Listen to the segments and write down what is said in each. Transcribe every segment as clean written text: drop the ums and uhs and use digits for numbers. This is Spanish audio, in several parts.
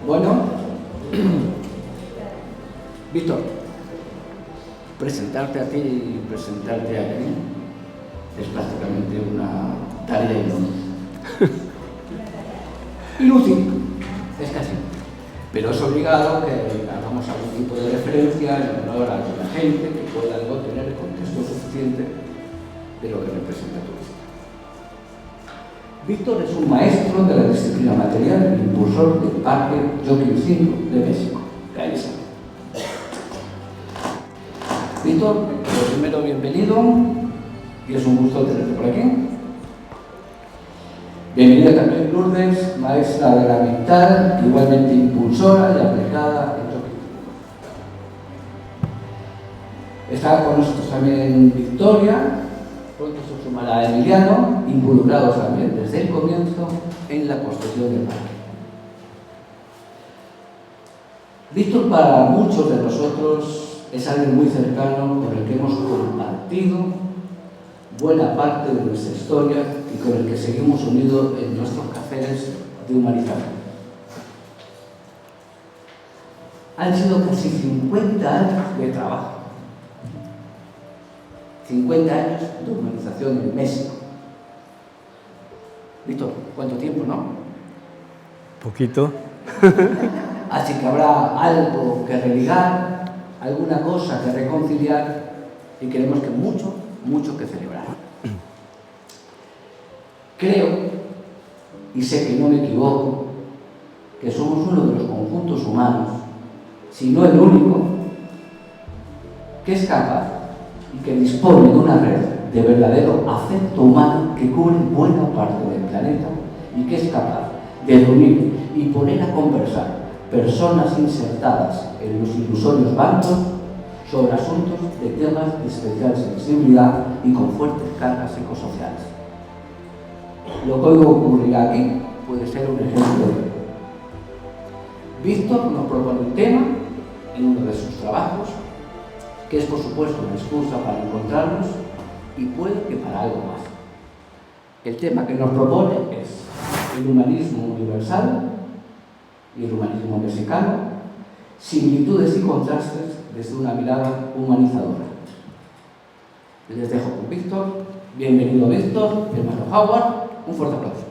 Bueno, Víctor, presentarte a ti y presentarte a mí es prácticamente una tarea inútil. Inútil, es casi. Pero es obligado que hagamos algún tipo de referencia en honor a la gente que pueda luego tener el contexto suficiente de lo que representa tu visita. Víctor es un maestro de la disciplina material, impulsor del Parque Joaquín V de México. Ahí está. Víctor, lo primero, bienvenido, y es un gusto tenerte por aquí. Bienvenida también Lourdes, maestra de la Mental, igualmente impulsora y aplicada en Joaquín. Está con nosotros también Victoria, pronto se sumará Emiliano, involucrados también desde el comienzo en la construcción del parque. Víctor, para muchos de nosotros, es alguien muy cercano con el que hemos compartido buena parte de nuestra historia y con el que seguimos unidos en nuestros cafés de humanización. Han sido casi 50 años de trabajo. 50 años de humanización en México. Víctor, ¿cuánto tiempo, no? Poquito. Así que habrá algo que religar, alguna cosa que reconciliar y creemos que mucho que celebrar. Creo, y sé que no me equivoco, que somos uno de los conjuntos humanos, si no el único, que es capaz y que dispone de una red de verdadero afecto humano que cubre buena parte del planeta y que es capaz de reunir y poner a conversar personas insertadas en los ilusorios bancos sobre asuntos de temas de especial sensibilidad y con fuertes cargas psicosociales. Lo que hoy ocurrirá aquí puede ser un ejemplo de ello. Víctor nos propone un tema en uno de sus trabajos, que es por supuesto una excusa para encontrarnos y puede que para algo más. El tema que nos propone es el humanismo universal y el humanismo mexicano, similitudes y contrastes desde una mirada humanizadora. Les dejo con Víctor. Bienvenido Víctor, hermano Howard, un fuerte aplauso.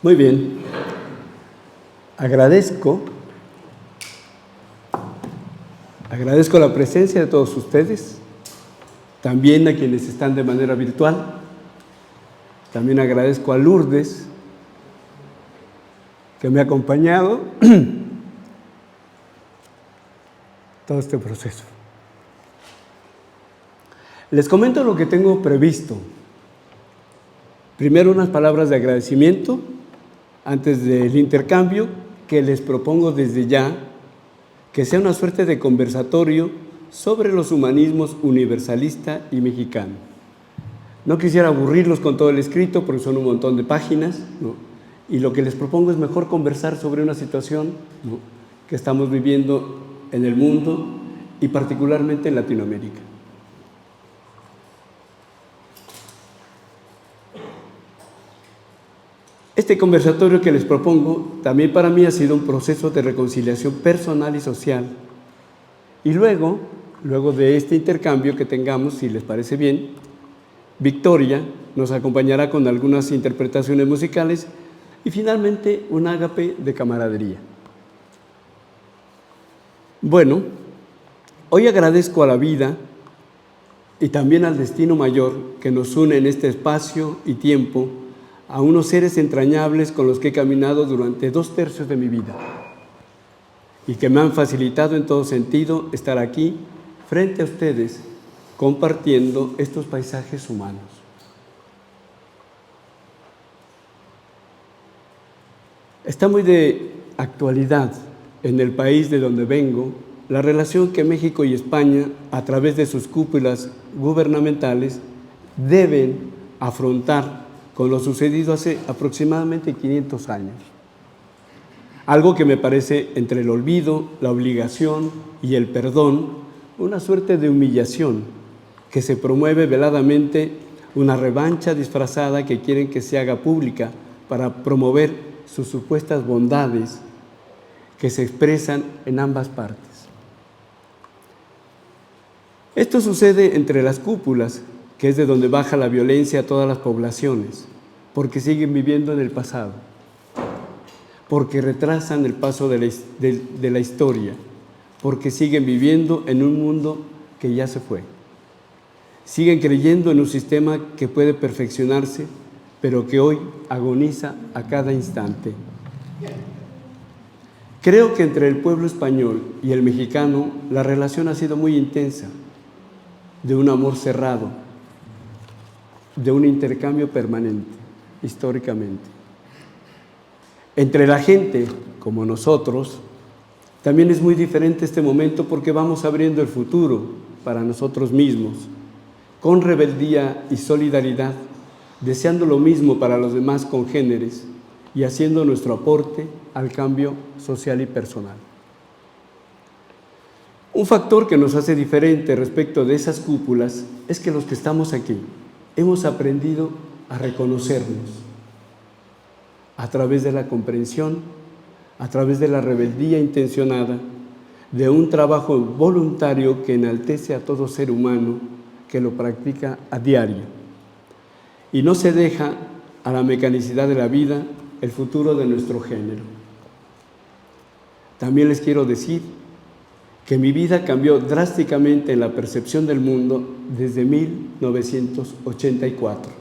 Muy bien. Agradezco la presencia de todos ustedes, también a quienes están de manera virtual. También agradezco a Lourdes, que me ha acompañado todo este proceso. Les comento lo que tengo previsto. Primero, unas palabras de agradecimiento antes del intercambio, que les propongo desde ya que sea una suerte de conversatorio sobre los humanismos universalista y mexicano. No quisiera aburrirlos con todo el escrito porque son un montón de páginas, ¿no? Y lo que les propongo es mejor conversar sobre una situación, ¿no?, que estamos viviendo en el mundo y particularmente en Latinoamérica. Este conversatorio que les propongo también para mí ha sido un proceso de reconciliación personal y social. Y luego de este intercambio que tengamos, si les parece bien, Victoria nos acompañará con algunas interpretaciones musicales y finalmente un ágape de camaradería. Bueno, hoy agradezco a la vida y también al destino mayor que nos une en este espacio y tiempo a unos seres entrañables con los que he caminado durante 2/3 de mi vida y que me han facilitado en todo sentido estar aquí frente a ustedes compartiendo estos paisajes humanos. Está muy de actualidad en el país de donde vengo la relación que México y España, a través de sus cúpulas gubernamentales, deben afrontar con lo sucedido hace aproximadamente 500 años. Algo que me parece entre el olvido, la obligación y el perdón una suerte de humillación que se promueve veladamente, una revancha disfrazada que quieren que se haga pública para promover sus supuestas bondades que se expresan en ambas partes. Esto sucede entre las cúpulas, que es de donde baja la violencia a todas las poblaciones, porque siguen viviendo en el pasado, porque retrasan el paso de la historia, porque siguen viviendo en un mundo que ya se fue. Siguen creyendo en un sistema que puede perfeccionarse, pero que hoy agoniza a cada instante. Creo que entre el pueblo español y el mexicano la relación ha sido muy intensa, de un amor cerrado, de un intercambio permanente, históricamente. Entre la gente, como nosotros, también es muy diferente este momento porque vamos abriendo el futuro para nosotros mismos, con rebeldía y solidaridad, deseando lo mismo para los demás congéneres y haciendo nuestro aporte al cambio social y personal. Un factor que nos hace diferente respecto de esas cúpulas es que los que estamos aquí hemos aprendido a reconocernos a través de la comprensión, a través de la rebeldía intencionada, de un trabajo voluntario que enaltece a todo ser humano que lo practica a diario y no se deja a la mecanicidad de la vida el futuro de nuestro género. También les quiero decir que mi vida cambió drásticamente en la percepción del mundo desde 1984,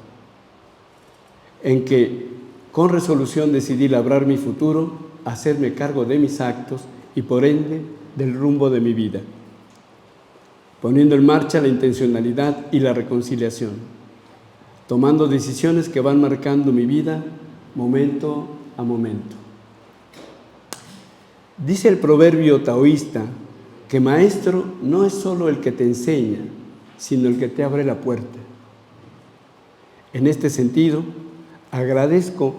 en que con resolución decidí labrar mi futuro, hacerme cargo de mis actos y por ende del rumbo de mi vida, poniendo en marcha la intencionalidad y la reconciliación, tomando decisiones que van marcando mi vida momento a momento. Dice el proverbio taoísta que maestro no es solo el que te enseña, sino el que te abre la puerta. En este sentido, agradezco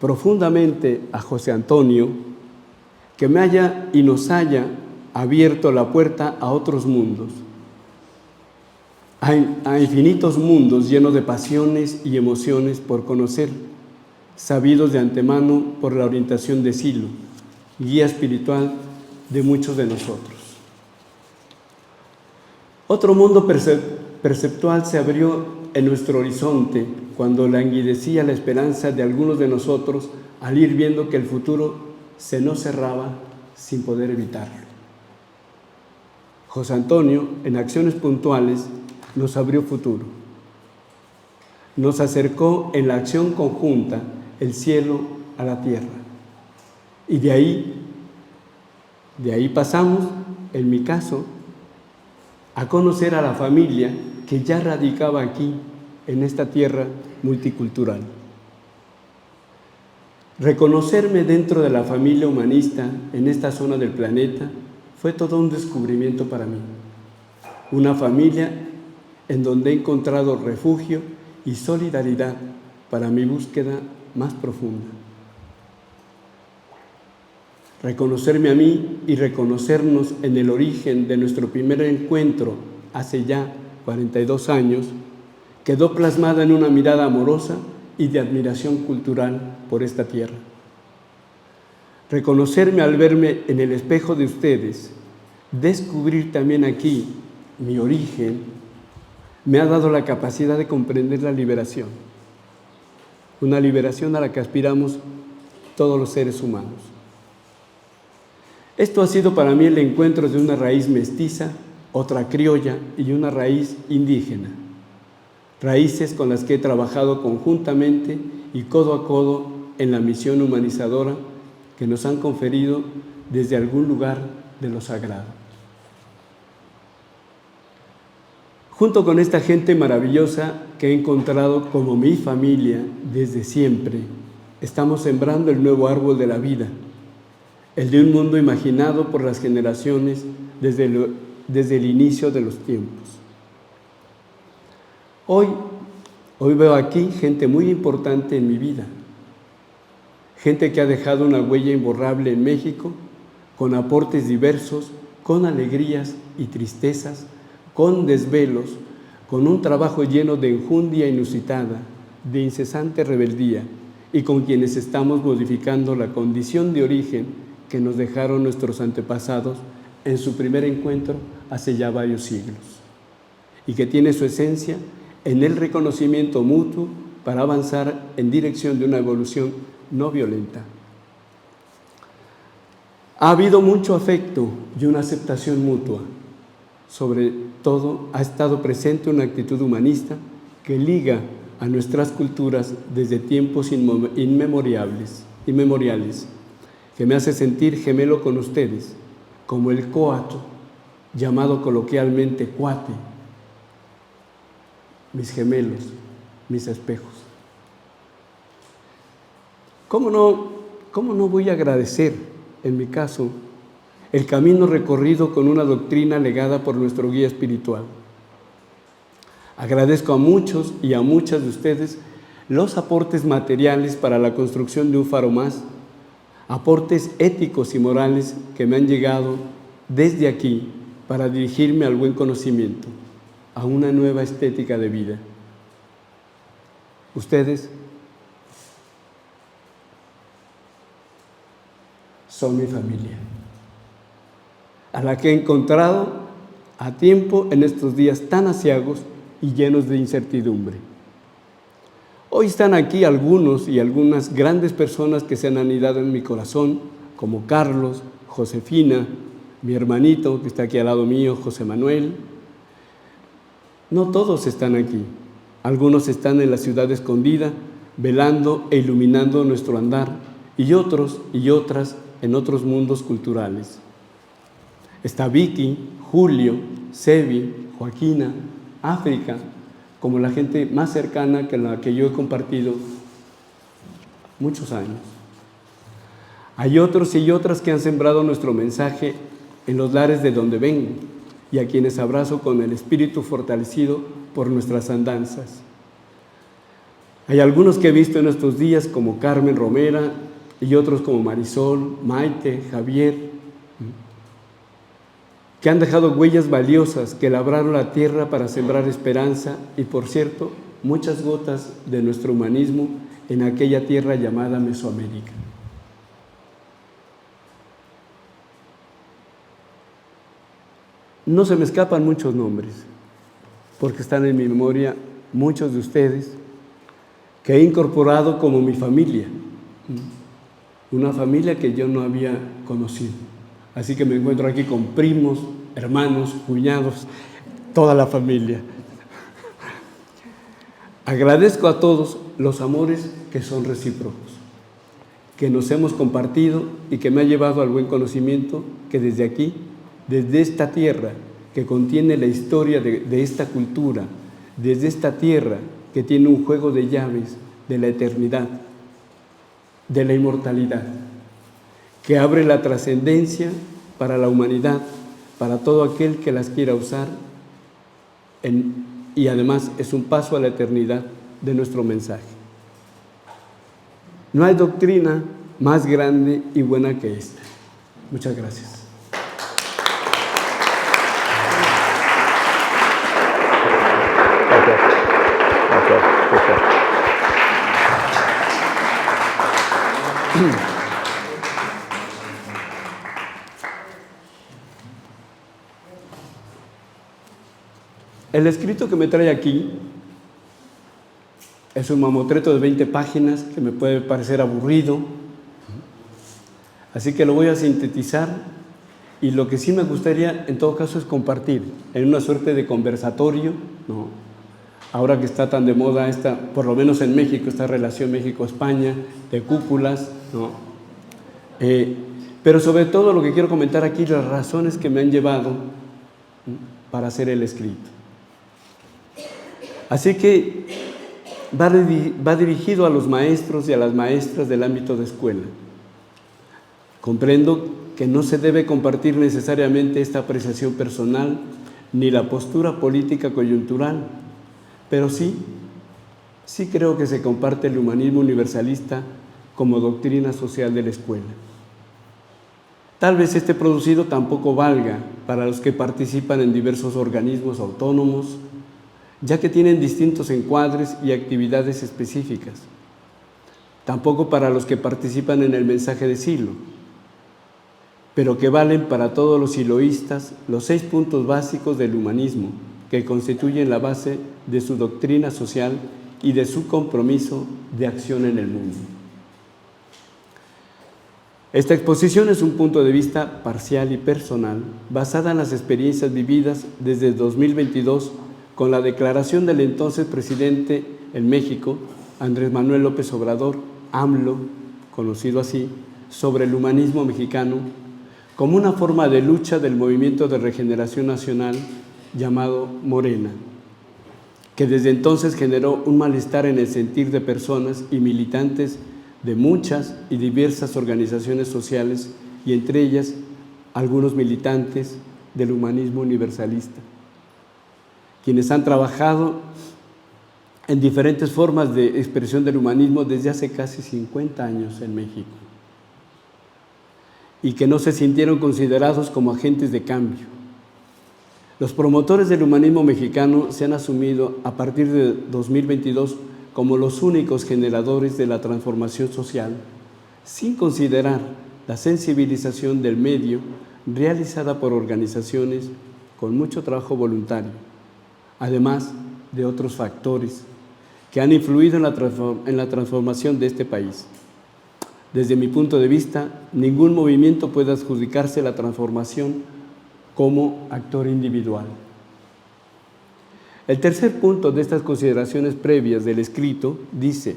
profundamente a José Antonio que me haya y nos haya abierto la puerta a otros mundos, a infinitos mundos llenos de pasiones y emociones por conocer, sabidos de antemano por la orientación de Silo, guía espiritual de muchos de nosotros. Otro mundo perceptual se abrió en nuestro horizonte cuando languidecía la esperanza de algunos de nosotros al ir viendo que el futuro se nos cerraba sin poder evitarlo. José Antonio, en acciones puntuales, nos abrió futuro. Nos acercó en la acción conjunta el cielo a la tierra. Y de ahí pasamos, en mi caso, a conocer a la familia que ya radicaba aquí, en esta tierra multicultural. Reconocerme dentro de la familia humanista en esta zona del planeta fue todo un descubrimiento para mí. Una familia en donde he encontrado refugio y solidaridad para mi búsqueda más profunda. Reconocerme a mí y reconocernos en el origen de nuestro primer encuentro hace ya 42 años, quedó plasmada en una mirada amorosa y de admiración cultural por esta tierra. Reconocerme al verme en el espejo de ustedes, descubrir también aquí mi origen, me ha dado la capacidad de comprender la liberación, una liberación a la que aspiramos todos los seres humanos. Esto ha sido para mí el encuentro de una raíz mestiza, otra criolla y una raíz indígena. Raíces con las que he trabajado conjuntamente y codo a codo en la misión humanizadora que nos han conferido desde algún lugar de lo sagrado. Junto con esta gente maravillosa que he encontrado como mi familia desde siempre, estamos sembrando el nuevo árbol de la vida, el de un mundo imaginado por las generaciones desde el inicio de los tiempos. Hoy veo aquí gente muy importante en mi vida, gente que ha dejado una huella imborrable en México, con aportes diversos, con alegrías y tristezas, con desvelos, con un trabajo lleno de enjundia inusitada, de incesante rebeldía, y con quienes estamos modificando la condición de origen que nos dejaron nuestros antepasados en su primer encuentro hace ya varios siglos, y que tiene su esencia en el reconocimiento mutuo para avanzar en dirección de una evolución no violenta. Ha habido mucho afecto y una aceptación mutua. Sobre todo, ha estado presente una actitud humanista que liga a nuestras culturas desde tiempos inmemoriales, que me hace sentir gemelo con ustedes, como el coato, llamado coloquialmente cuate, mis gemelos, mis espejos. ¿Cómo no voy a agradecer, en mi caso, el camino recorrido con una doctrina legada por nuestro guía espiritual? Agradezco a muchos y a muchas de ustedes los aportes materiales para la construcción de un faro más, aportes éticos y morales que me han llegado desde aquí para dirigirme al buen conocimiento, a una nueva estética de vida. Ustedes son mi familia, a la que he encontrado a tiempo en estos días tan aciagos y llenos de incertidumbre. Hoy están aquí algunos y algunas grandes personas que se han anidado en mi corazón, como Carlos, Josefina, mi hermanito que está aquí al lado mío, José Manuel. No todos están aquí. Algunos están en la ciudad escondida, velando e iluminando nuestro andar, y otros y otras en otros mundos culturales. Está Vicky, Julio, Sebi, Joaquina, África, como la gente más cercana que la que yo he compartido muchos años. Hay otros y otras que han sembrado nuestro mensaje en los lares de donde vengo y a quienes abrazo con el espíritu fortalecido por nuestras andanzas. Hay algunos que he visto en estos días como Carmen Romera y otros como Marisol, Maite, Javier, que han dejado huellas valiosas, que labraron la tierra para sembrar esperanza y, por cierto, muchas gotas de nuestro humanismo en aquella tierra llamada Mesoamérica. No se me escapan muchos nombres, porque están en mi memoria muchos de ustedes que he incorporado como mi familia, una familia que yo no había conocido. Así que me encuentro aquí con primos, hermanos, cuñados, toda la familia. Agradezco a todos los amores que son recíprocos, que nos hemos compartido y que me ha llevado al buen conocimiento que desde aquí, desde esta tierra que contiene la historia de esta cultura, desde esta tierra que tiene un juego de llaves de la eternidad, de la inmortalidad, que abre la trascendencia para la humanidad, para todo aquel que las quiera usar, y además es un paso a la eternidad de nuestro mensaje. No hay doctrina más grande y buena que esta. Muchas gracias. El escrito que me trae aquí es un mamotreto de 20 páginas que me puede parecer aburrido, así que lo voy a sintetizar, y lo que sí me gustaría en todo caso es compartir en una suerte de conversatorio, ¿no? Ahora que está tan de moda por lo menos en México, esta relación México-España, de cúpulas, ¿no? Pero sobre todo lo que quiero comentar aquí, las razones que me han llevado para hacer el escrito. Así que va dirigido a los maestros y a las maestras del ámbito de escuela. Comprendo que no se debe compartir necesariamente esta apreciación personal ni la postura política coyuntural, pero sí creo que se comparte el humanismo universalista como doctrina social de la escuela. Tal vez este producido tampoco valga para los que participan en diversos organismos autónomos, ya que tienen distintos encuadres y actividades específicas. Tampoco para los que participan en el mensaje de Silo, pero que valen para todos los siloístas los 6 puntos básicos del humanismo, que constituyen la base de su doctrina social y de su compromiso de acción en el mundo. Esta exposición es un punto de vista parcial y personal, basada en las experiencias vividas desde 2022 con la declaración del entonces presidente en México, Andrés Manuel López Obrador, AMLO, conocido así, sobre el humanismo mexicano, como una forma de lucha del Movimiento de Regeneración Nacional llamado Morena, que desde entonces generó un malestar en el sentir de personas y militantes de muchas y diversas organizaciones sociales y entre ellas algunos militantes del humanismo universalista, quienes han trabajado en diferentes formas de expresión del humanismo desde hace casi 50 años en México y que no se sintieron considerados como agentes de cambio. Los promotores del humanismo mexicano se han asumido a partir de 2022 como los únicos generadores de la transformación social, sin considerar la sensibilización del medio realizada por organizaciones con mucho trabajo voluntario, además de otros factores que han influido en la transformación de este país. Desde mi punto de vista, ningún movimiento puede adjudicarse la transformación como actor individual. El tercer punto de estas consideraciones previas del escrito dice: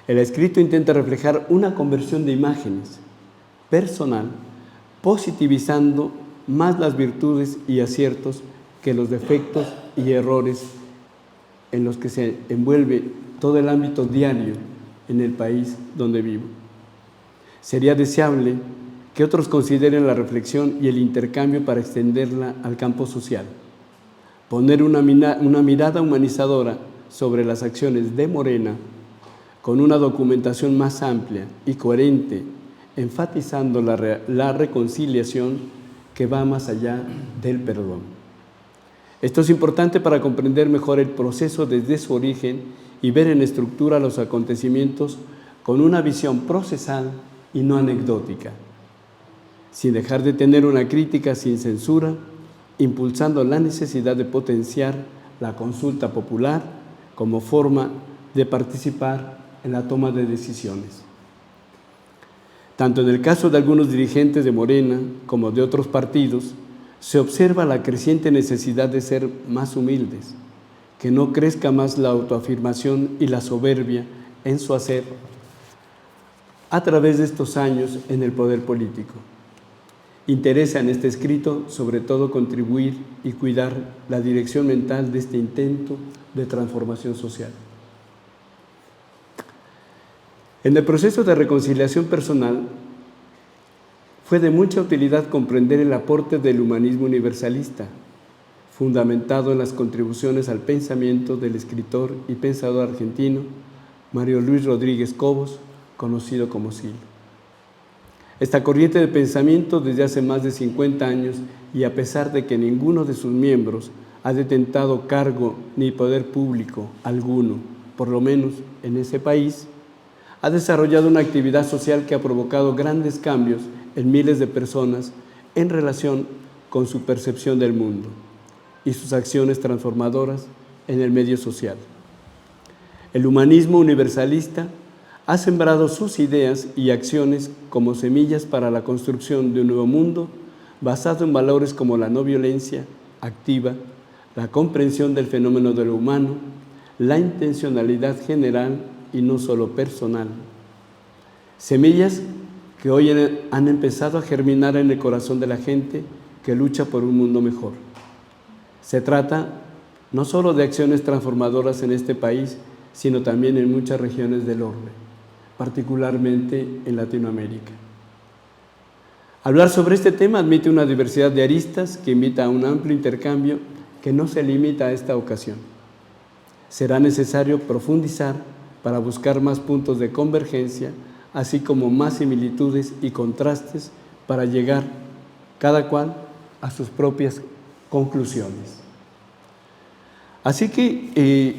el escrito intenta reflejar una conversión de imágenes personal, positivizando más las virtudes y aciertos que los defectos y errores en los que se envuelve todo el ámbito diario en el país donde vivo. Sería deseable que otros consideren la reflexión y el intercambio para extenderla al campo social. Poner una mirada humanizadora sobre las acciones de Morena con una documentación más amplia y coherente, enfatizando la reconciliación que va más allá del perdón. Esto es importante para comprender mejor el proceso desde su origen y ver en estructura los acontecimientos con una visión procesal y no anecdótica, sin dejar de tener una crítica sin censura, impulsando la necesidad de potenciar la consulta popular como forma de participar en la toma de decisiones. Tanto en el caso de algunos dirigentes de Morena como de otros partidos, se observa la creciente necesidad de ser más humildes, que no crezca más la autoafirmación y la soberbia en su hacer a través de estos años en el poder político. Interesa en este escrito sobre todo contribuir y cuidar la dirección mental de este intento de transformación social. En el proceso de reconciliación personal fue de mucha utilidad comprender el aporte del humanismo universalista, fundamentado en las contribuciones al pensamiento del escritor y pensador argentino Mario Luis Rodríguez Cobos, conocido como Silo. Esta corriente de pensamiento desde hace más de 50 años y a pesar de que ninguno de sus miembros ha detentado cargo ni poder público alguno, por lo menos en ese país, ha desarrollado una actividad social que ha provocado grandes cambios en miles de personas en relación con su percepción del mundo y sus acciones transformadoras en el medio social. El humanismo universalista ha sembrado sus ideas y acciones como semillas para la construcción de un nuevo mundo basado en valores como la no violencia activa, la comprensión del fenómeno de lo humano, la intencionalidad general y no solo personal. Semillas que hoy han empezado a germinar en el corazón de la gente que lucha por un mundo mejor. Se trata no solo de acciones transformadoras en este país, sino también en muchas regiones del orbe, particularmente en Latinoamérica. Hablar sobre este tema admite una diversidad de aristas que invita a un amplio intercambio que no se limita a esta ocasión. Será necesario profundizar para buscar más puntos de convergencia, así como más similitudes y contrastes para llegar cada cual a sus propias conclusiones. Así que,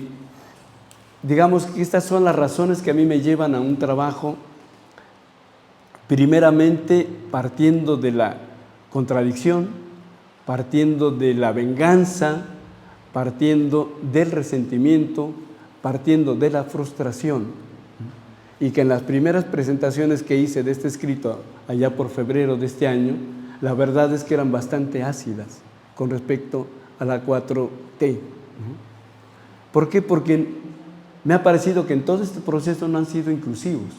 digamos que estas son las razones que a mí me llevan a un trabajo, primeramente partiendo de la contradicción, partiendo de la venganza, partiendo del resentimiento, partiendo de la frustración, y que en las primeras presentaciones que hice de este escrito, allá por febrero de este año, la verdad es que eran bastante ácidas con respecto a la 4T. ¿Por qué? Porque me ha parecido que en todo este proceso no han sido inclusivos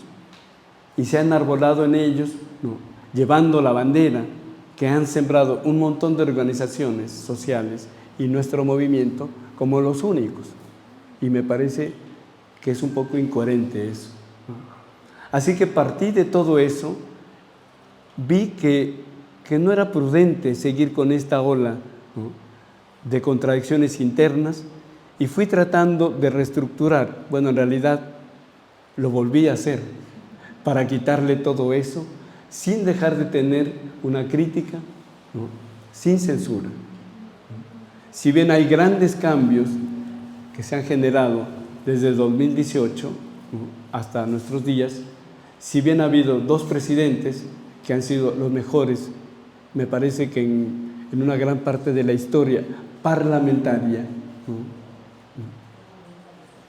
y se han enarbolado en ellos, llevando la bandera que han sembrado un montón de organizaciones sociales y nuestro movimiento como los únicos. Y me parece que es un poco incoherente eso. Así que partí de todo eso, vi que no era prudente seguir con esta ola de contradicciones internas y fui tratando de reestructurar. Bueno, en realidad lo volví a hacer para quitarle todo eso, sin dejar de tener una crítica, sin censura. Si bien hay grandes cambios que se han generado desde el 2018 hasta nuestros días, si bien ha habido 2 presidentes que han sido los mejores, me parece que en una gran parte de la historia parlamentaria,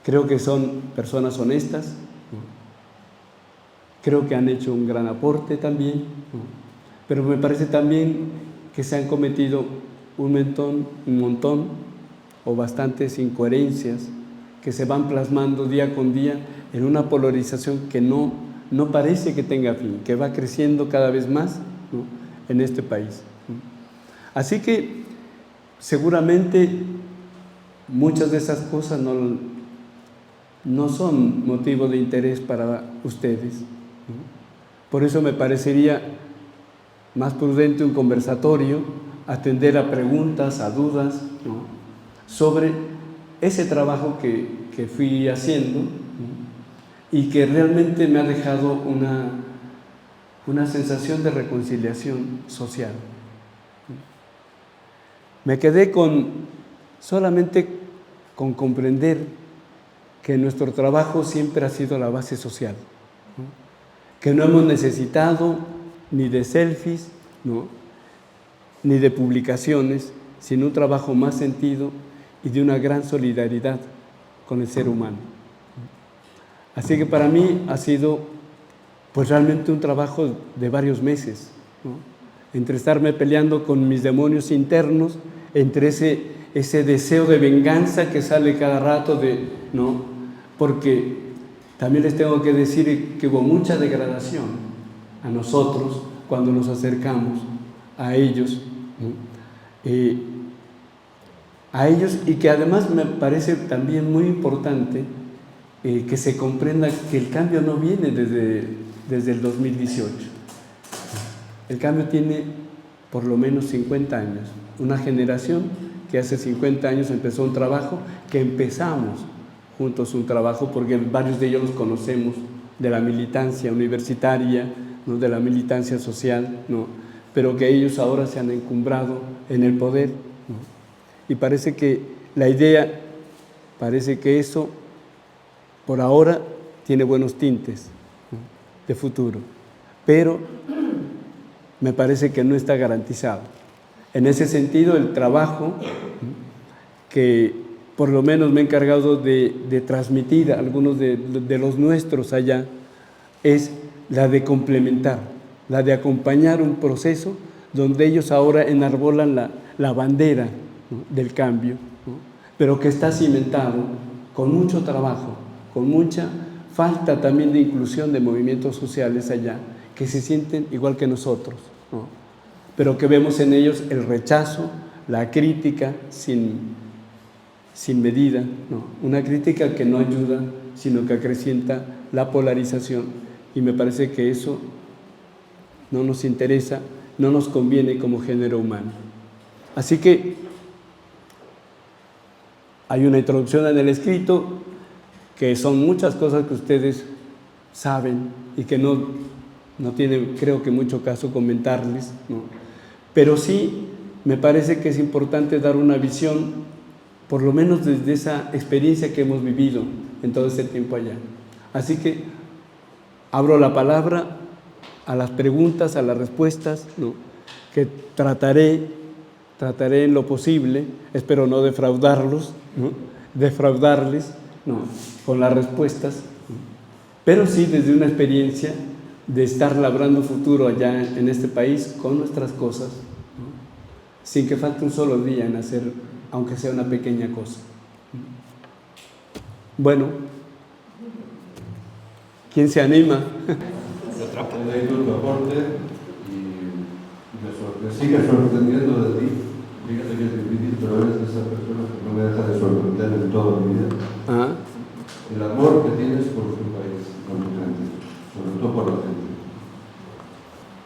creo que son personas honestas, creo que han hecho un gran aporte también, pero me parece también que se han cometido un montón o bastantes incoherencias que se van plasmando día con día en una polarización que no parece que tenga fin, que va creciendo cada vez más, en este país. Así que seguramente muchas de esas cosas no son motivo de interés para ustedes. Por eso me parecería más prudente un conversatorio, atender a preguntas, a dudas, sobre ese trabajo que fui haciendo y que realmente me ha dejado una sensación de reconciliación social. Me quedé solamente con comprender que nuestro trabajo siempre ha sido la base social, que no hemos necesitado ni de selfies, ni de publicaciones, sino un trabajo más sentido y de una gran solidaridad con el ser humano. Así que para mí ha sido pues realmente un trabajo de varios meses, entre estarme peleando con mis demonios internos, entre ese deseo de venganza que sale cada rato, porque también les tengo que decir que hubo mucha degradación a nosotros cuando nos acercamos a ellos, y que además me parece también muy importante que se comprenda que el cambio no viene desde el 2018. El cambio tiene por lo menos 50 años, una generación que hace 50 años empezó un trabajo, que empezamos juntos un trabajo, porque varios de ellos los conocemos de la militancia universitaria, de la militancia social, pero que ellos ahora se han encumbrado en el poder, y parece que la idea, parece que eso por ahora tiene buenos tintes de futuro, pero me parece que no está garantizado. En ese sentido, el trabajo que por lo menos me he encargado de transmitir a algunos de los nuestros allá, es la de complementar, la de acompañar un proceso donde ellos ahora enarbolan la bandera del cambio, pero que está cimentado con mucho trabajo, con mucha falta también de inclusión de movimientos sociales allá, que se sienten igual que nosotros, pero que vemos en ellos el rechazo, la crítica sin medida, una crítica que no ayuda, sino que acrecienta la polarización, y me parece que eso no nos interesa, no nos conviene como género humano. Así que hay una introducción en el escrito, que son muchas cosas que ustedes saben y que no no tiene, creo que mucho caso comentarles, ¿no? Pero sí me parece que es importante dar una visión, por lo menos desde esa experiencia que hemos vivido en todo ese tiempo allá. Así que abro la palabra a las preguntas, a las respuestas, ¿no? Que trataré en lo posible, espero no defraudarles, ¿no? Con las respuestas, ¿no? Pero sí desde una experiencia de estar labrando futuro allá en este país con nuestras cosas, ¿no? Sin que falte un solo día en hacer, aunque sea una pequeña cosa. Bueno, ¿quién se anima? He leído tu aporte y me sigue sorprendiendo de ti. Fíjate que es difícil, pero eres de esas personas que no me deja de sorprender en toda mi vida. ¿Ah? El amor que tienes por tu país, por tu gente, sobre todo por la gente.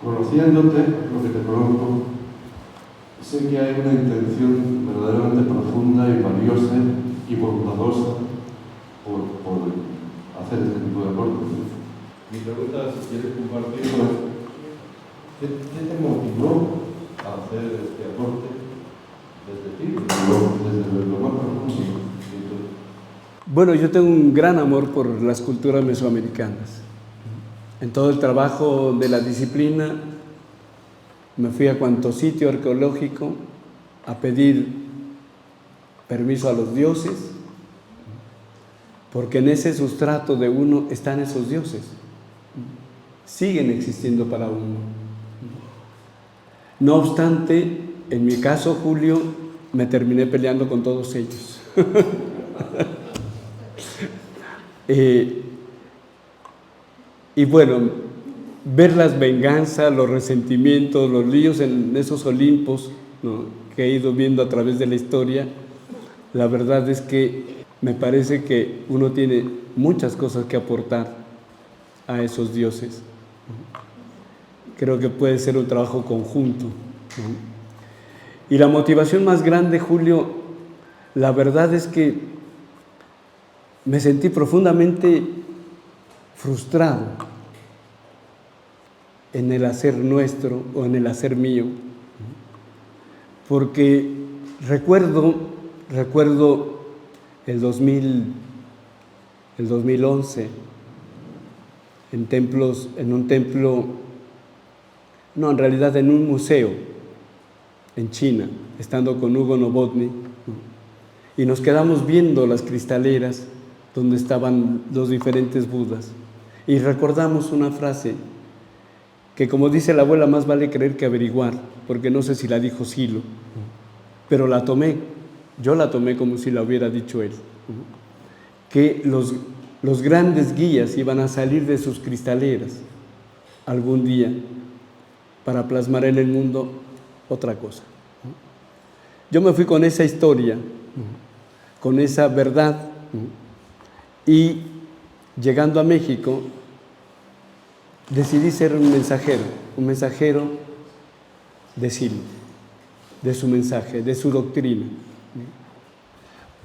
Conociéndote, lo que te conozco, sé que hay una intención verdaderamente profunda y valiosa y bondadosa por hacer este tipo de aportes. Mi pregunta, si quieres compartirlo, es ¿qué te motivó a hacer este aporte desde ti, desde lo más profundo? Bueno, yo tengo un gran amor por las culturas mesoamericanas. En todo el trabajo de la disciplina me fui a cuanto sitio arqueológico a pedir permiso a los dioses, porque en ese sustrato de uno están esos dioses. Siguen existiendo para uno. No obstante, en mi caso, Julio, me terminé peleando con todos ellos. Y bueno, ver las venganzas, los resentimientos, los líos en esos Olimpos, ¿no?, que he ido viendo a través de la historia, la verdad es que me parece que uno tiene muchas cosas que aportar a esos dioses. Creo que puede ser un trabajo conjunto, ¿no? Y la motivación más grande, Julio, la verdad es que me sentí profundamente frustrado en el hacer nuestro o en el hacer mío, porque recuerdo el 2011 en un templo, no, en realidad en un museo en China, estando con Hugo Novotny, y nos quedamos viendo las cristaleras donde estaban los diferentes Budas, y recordamos una frase que, como dice la abuela, más vale creer que averiguar, porque no sé si la dijo Silo, pero yo la tomé como si la hubiera dicho él, que los grandes guías iban a salir de sus cristaleras algún día para plasmar en el mundo otra cosa. Yo me fui con esa historia, con esa verdad, y llegando a México decidí ser un mensajero de Silo, de su mensaje, de su doctrina,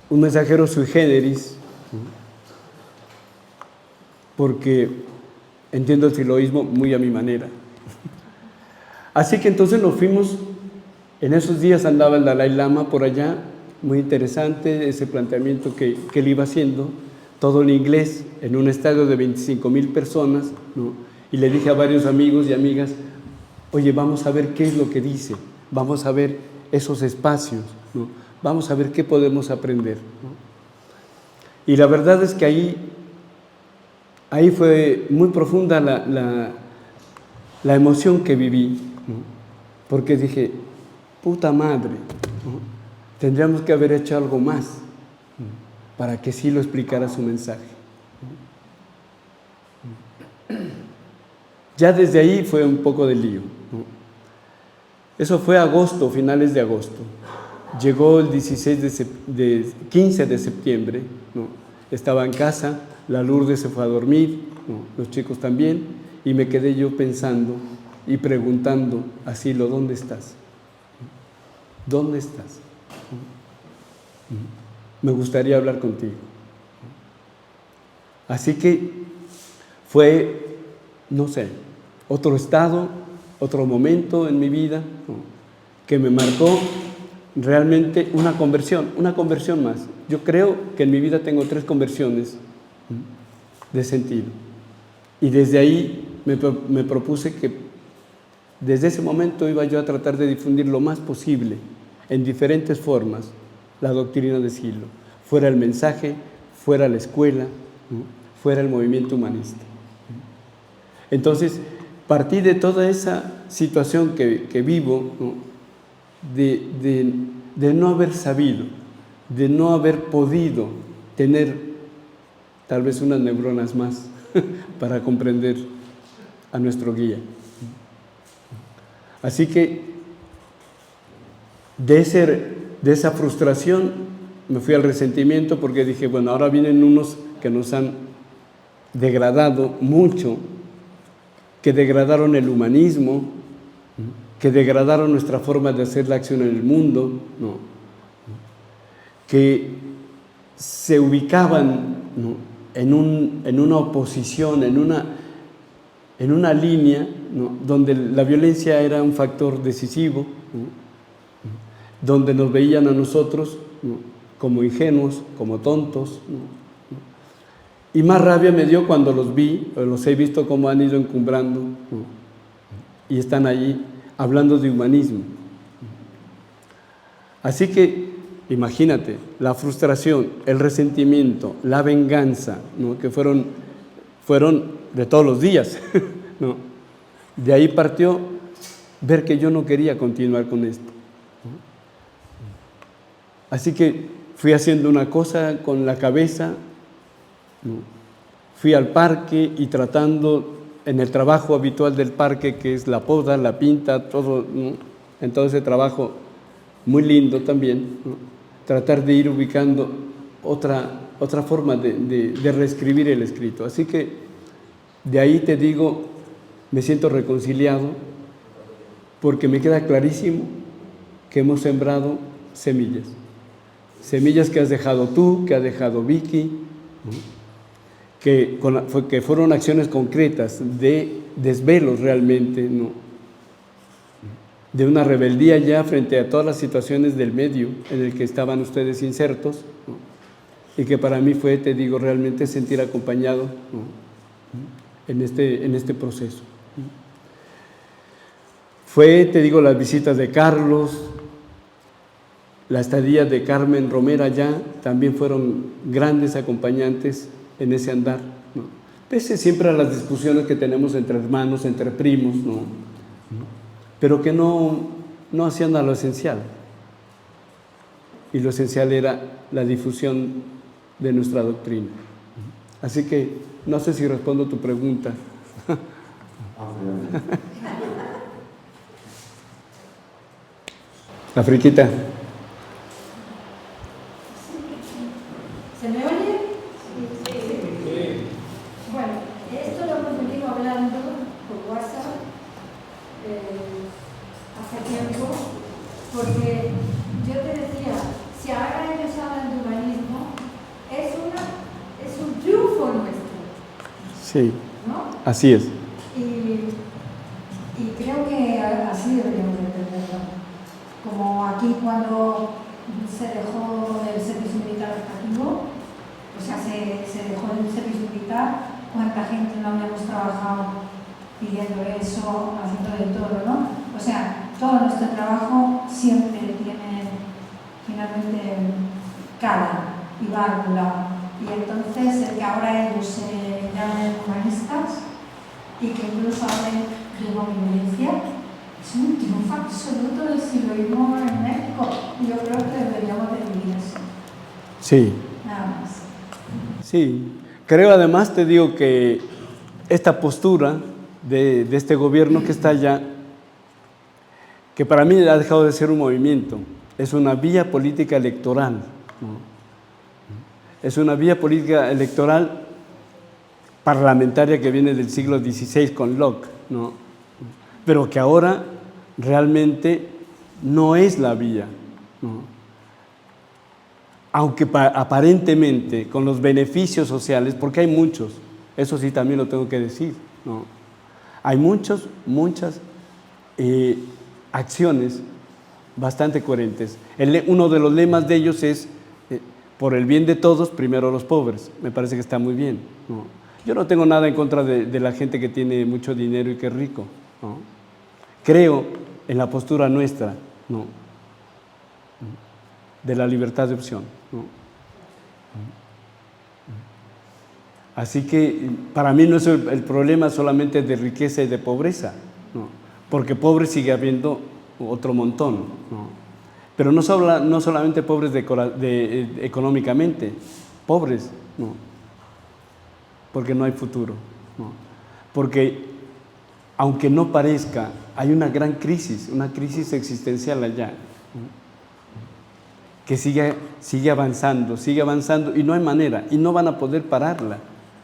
un mensajero sui generis, porque entiendo el siloísmo muy a mi manera. Así que entonces nos fuimos. En esos días andaba el Dalai Lama por allá, muy interesante ese planteamiento que él iba haciendo, todo en inglés, en un estadio de 25,000 personas, ¿no? Y le dije a varios amigos y amigas, oye, vamos a ver qué es lo que dice, vamos a ver esos espacios, ¿no? Vamos a ver qué podemos aprender, ¿no? Y la verdad es que ahí fue muy profunda la emoción que viví, ¿no? Porque dije, puta madre, ¿no?, tendríamos que haber hecho algo más para que sí lo explicara su mensaje. Ya desde ahí fue un poco de lío, ¿no? Eso fue agosto, finales de agosto. Llegó el 15 de septiembre, ¿no? Estaba en casa, la Lourdes se fue a dormir, ¿no?, los chicos también, y me quedé yo pensando y preguntando a Silo, ¿dónde estás? ¿Dónde estás? Me gustaría hablar contigo. Así que fue, no sé, otro estado, otro momento en mi vida, ¿no?, que me marcó realmente una conversión más. Yo creo que en mi vida tengo 3 conversiones de sentido. Y desde ahí me propuse que desde ese momento iba yo a tratar de difundir lo más posible, en diferentes formas, la doctrina de Silo. Fuera el mensaje, fuera la escuela, ¿no?, fuera el movimiento humanista. Entonces, partí de toda esa situación que vivo, ¿no?, de no haber sabido, de no haber podido tener tal vez unas neuronas más para comprender a nuestro guía. Así que de esa frustración me fui al resentimiento, porque dije, bueno, ahora vienen unos que nos han degradado mucho, que degradaron el humanismo, que degradaron nuestra forma de hacer la acción en el mundo, ¿no?, que se ubicaban, ¿no?, en una oposición, en una línea, ¿no?, donde la violencia era un factor decisivo, ¿no?, donde nos veían a nosotros, ¿no?, como ingenuos, como tontos, ¿no?, y más rabia me dio cuando los he visto cómo han ido encumbrando, ¿no?, y están allí hablando de humanismo. Así que imagínate, la frustración, el resentimiento, la venganza, ¿no?, que fueron de todos los días, ¿no?, de ahí partió ver que yo no quería continuar con esto, ¿no? Así que fui haciendo una cosa con la cabeza, ¿no?, fui al parque y tratando en el trabajo habitual del parque, que es la poda, la pinta, todo, ¿no?, en todo ese trabajo muy lindo también, ¿no?, tratar de ir ubicando otra forma de reescribir el escrito. Así que de ahí te digo, me siento reconciliado, porque me queda clarísimo que hemos sembrado semillas que has dejado tú, que ha dejado Vicky, ¿no?, que fueron acciones concretas de desvelos realmente, ¿no?, de una rebeldía ya frente a todas las situaciones del medio en el que estaban ustedes insertos, ¿no?, y que para mí fue, te digo, realmente sentir acompañado, ¿no?, en este proceso. Fue, te digo, las visitas de Carlos, la estadía de Carmen Romera allá, también fueron grandes acompañantes en ese andar, ¿no?, pese siempre a las discusiones que tenemos entre hermanos, entre primos, ¿no?, pero que no hacían a lo esencial. Y lo esencial era la difusión de nuestra doctrina. Así que no sé si respondo tu pregunta. La friquita. ¿Se me oye? Sí. Bueno, esto lo hemos venido hablando por WhatsApp hace tiempo, porque yo te decía, si ahora ellos hablan de humanismo, es un triunfo nuestro. Sí, ¿no? Así es. Y creo que así deberíamos entenderlo. Como aquí cuando se dejó el servicio militar optativo, o sea, se dejó el servicio militar, cuánta gente no habíamos trabajado pidiendo eso, haciendo de todo, ¿no? O sea, todo nuestro trabajo siempre tiene finalmente cara y válvula. Y entonces el que ahora ellos se llamen humanistas y que incluso hablen de no violencia, es un triunfo absoluto del siloísmo en México. Y yo creo que deberíamos de vivir eso. Sí. Nada más. Sí. Creo además, te digo, que esta postura de este gobierno que está allá, que para mí ha dejado de ser un movimiento, es una vía política electoral, ¿no? Es una vía política electoral parlamentaria que viene del siglo XVI con Locke, ¿no? Pero que ahora realmente no es la vía, ¿no? Aunque aparentemente con los beneficios sociales, porque hay muchos, eso sí también lo tengo que decir, ¿no? Hay muchas acciones bastante coherentes. Uno de los lemas de ellos es, por el bien de todos, primero los pobres. Me parece que está muy bien, ¿no? Yo no tengo nada en contra de la gente que tiene mucho dinero y que es rico, ¿no? Creo en la postura nuestra, ¿no?, de la libertad de opción, ¿no? Así que para mí no es el problema solamente de riqueza y de pobreza, ¿no?, porque pobres sigue habiendo otro montón, ¿no? Pero no solamente pobres económicamente, pobres, ¿no?, porque no hay futuro, ¿no? Porque aunque no parezca, hay una gran crisis, una crisis existencial allá, ¿no?, que sigue avanzando y no hay manera, y no van a poder pararla,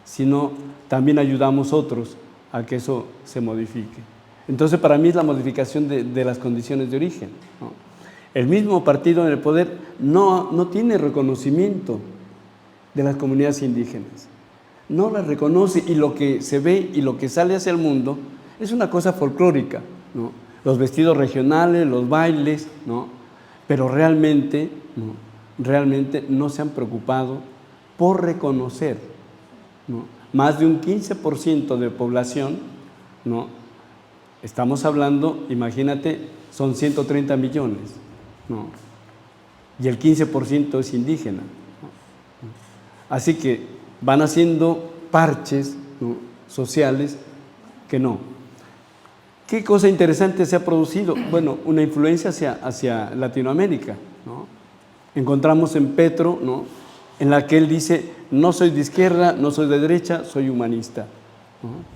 sino también ayudamos otros a que eso se modifique. Entonces, para mí es la modificación de las condiciones de origen, ¿no? El mismo partido en el poder no tiene reconocimiento de las comunidades indígenas, no las reconoce, y lo que se ve y lo que sale hacia el mundo es una cosa folclórica, ¿no? Los vestidos regionales, los bailes, ¿no? Pero realmente no se han preocupado por reconocer, ¿no? Más de un 15% de población, ¿no? Estamos hablando, imagínate, son 130 millones, ¿no? Y el 15% es indígena, ¿no? Así que van haciendo parches, ¿no?, sociales que no. ¿Qué cosa interesante se ha producido? Bueno, una influencia hacia Latinoamérica, ¿no? Encontramos en Petro, ¿no?, en la que él dice: no soy de izquierda, no soy de derecha, soy humanista, ¿no?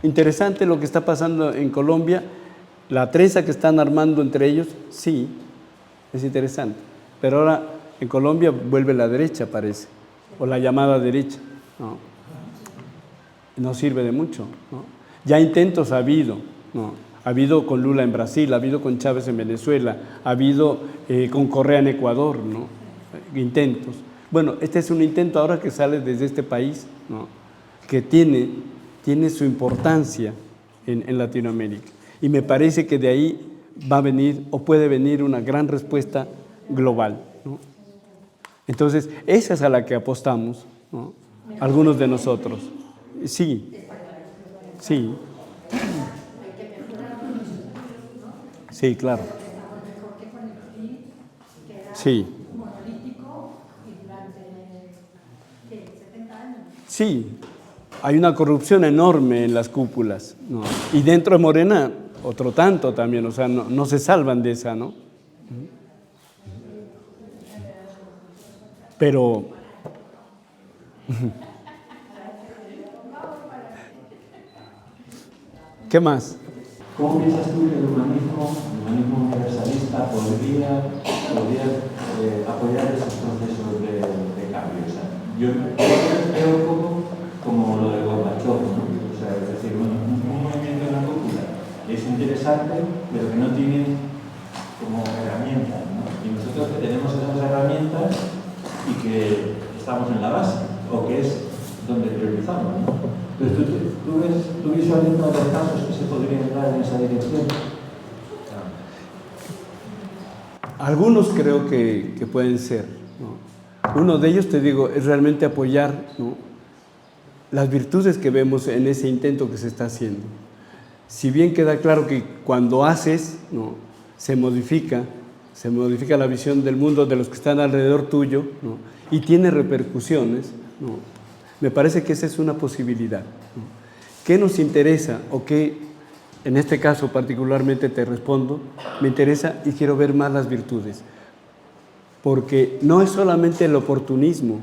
Interesante lo que está pasando en Colombia, la trenza que están armando entre ellos, sí, es interesante. Pero ahora en Colombia vuelve la derecha, parece, o la llamada derecha, ¿no? No sirve de mucho, ¿no? Ya intentos ha habido, ¿no? Ha habido con Lula en Brasil, ha habido con Chávez en Venezuela, ha habido con Correa en Ecuador, ¿no? Intentos. Bueno, este es un intento ahora que sale desde este país, ¿no?, que tiene su importancia en Latinoamérica. Y me parece que de ahí va a venir o puede venir una gran respuesta global, ¿no? Entonces, esa es a la que apostamos, ¿no?, algunos de nosotros. Sí, sí. Sí, claro. Sí. Sí, hay una corrupción enorme en las cúpulas, ¿no? Y dentro de Morena, otro tanto también, o sea, no se salvan de esa, ¿no? Pero ¿qué más? ¿Cómo piensas tú que el humanismo universalista podría apoyar esos procesos de cambio? O sea, yo veo un poco como lo de Gorbachev, ¿no? O sea, es decir, un movimiento en la cúpula es interesante, pero que no tiene como herramientas, ¿no? Y nosotros que tenemos esas herramientas y que estamos en la base, o que es donde priorizamos, ¿no? Entonces, ¿tú visualizas los casos que se podrían dar en esa dirección? Algunos creo que pueden ser, ¿no? Uno de ellos, te digo, es realmente apoyar, ¿no?, las virtudes que vemos en ese intento que se está haciendo. Si bien queda claro que cuando haces, ¿no?, se modifica la visión del mundo de los que están alrededor tuyo, ¿no?, y tiene repercusiones, ¿no? Me parece que esa es una posibilidad, ¿no? ¿Qué nos interesa o qué, en este caso particularmente te respondo? Me interesa y quiero ver más las virtudes, porque no es solamente el oportunismo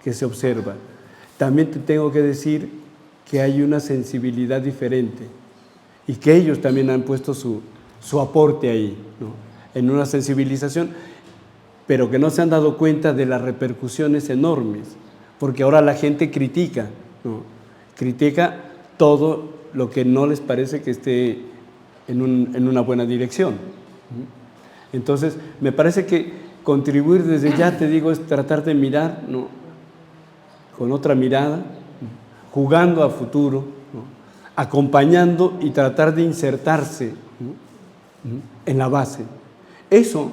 que se observa, también te tengo que decir que hay una sensibilidad diferente y que ellos también han puesto su aporte ahí, ¿no?, en una sensibilización, pero que no se han dado cuenta de las repercusiones enormes, porque ahora la gente critica, ¿no?, critica todo lo que no les parece que esté en una buena dirección. Entonces, me parece que contribuir desde ya, te digo, es tratar de mirar, ¿no?, con otra mirada, jugando a futuro, ¿no?, acompañando y tratar de insertarse, ¿no?, en la base. Eso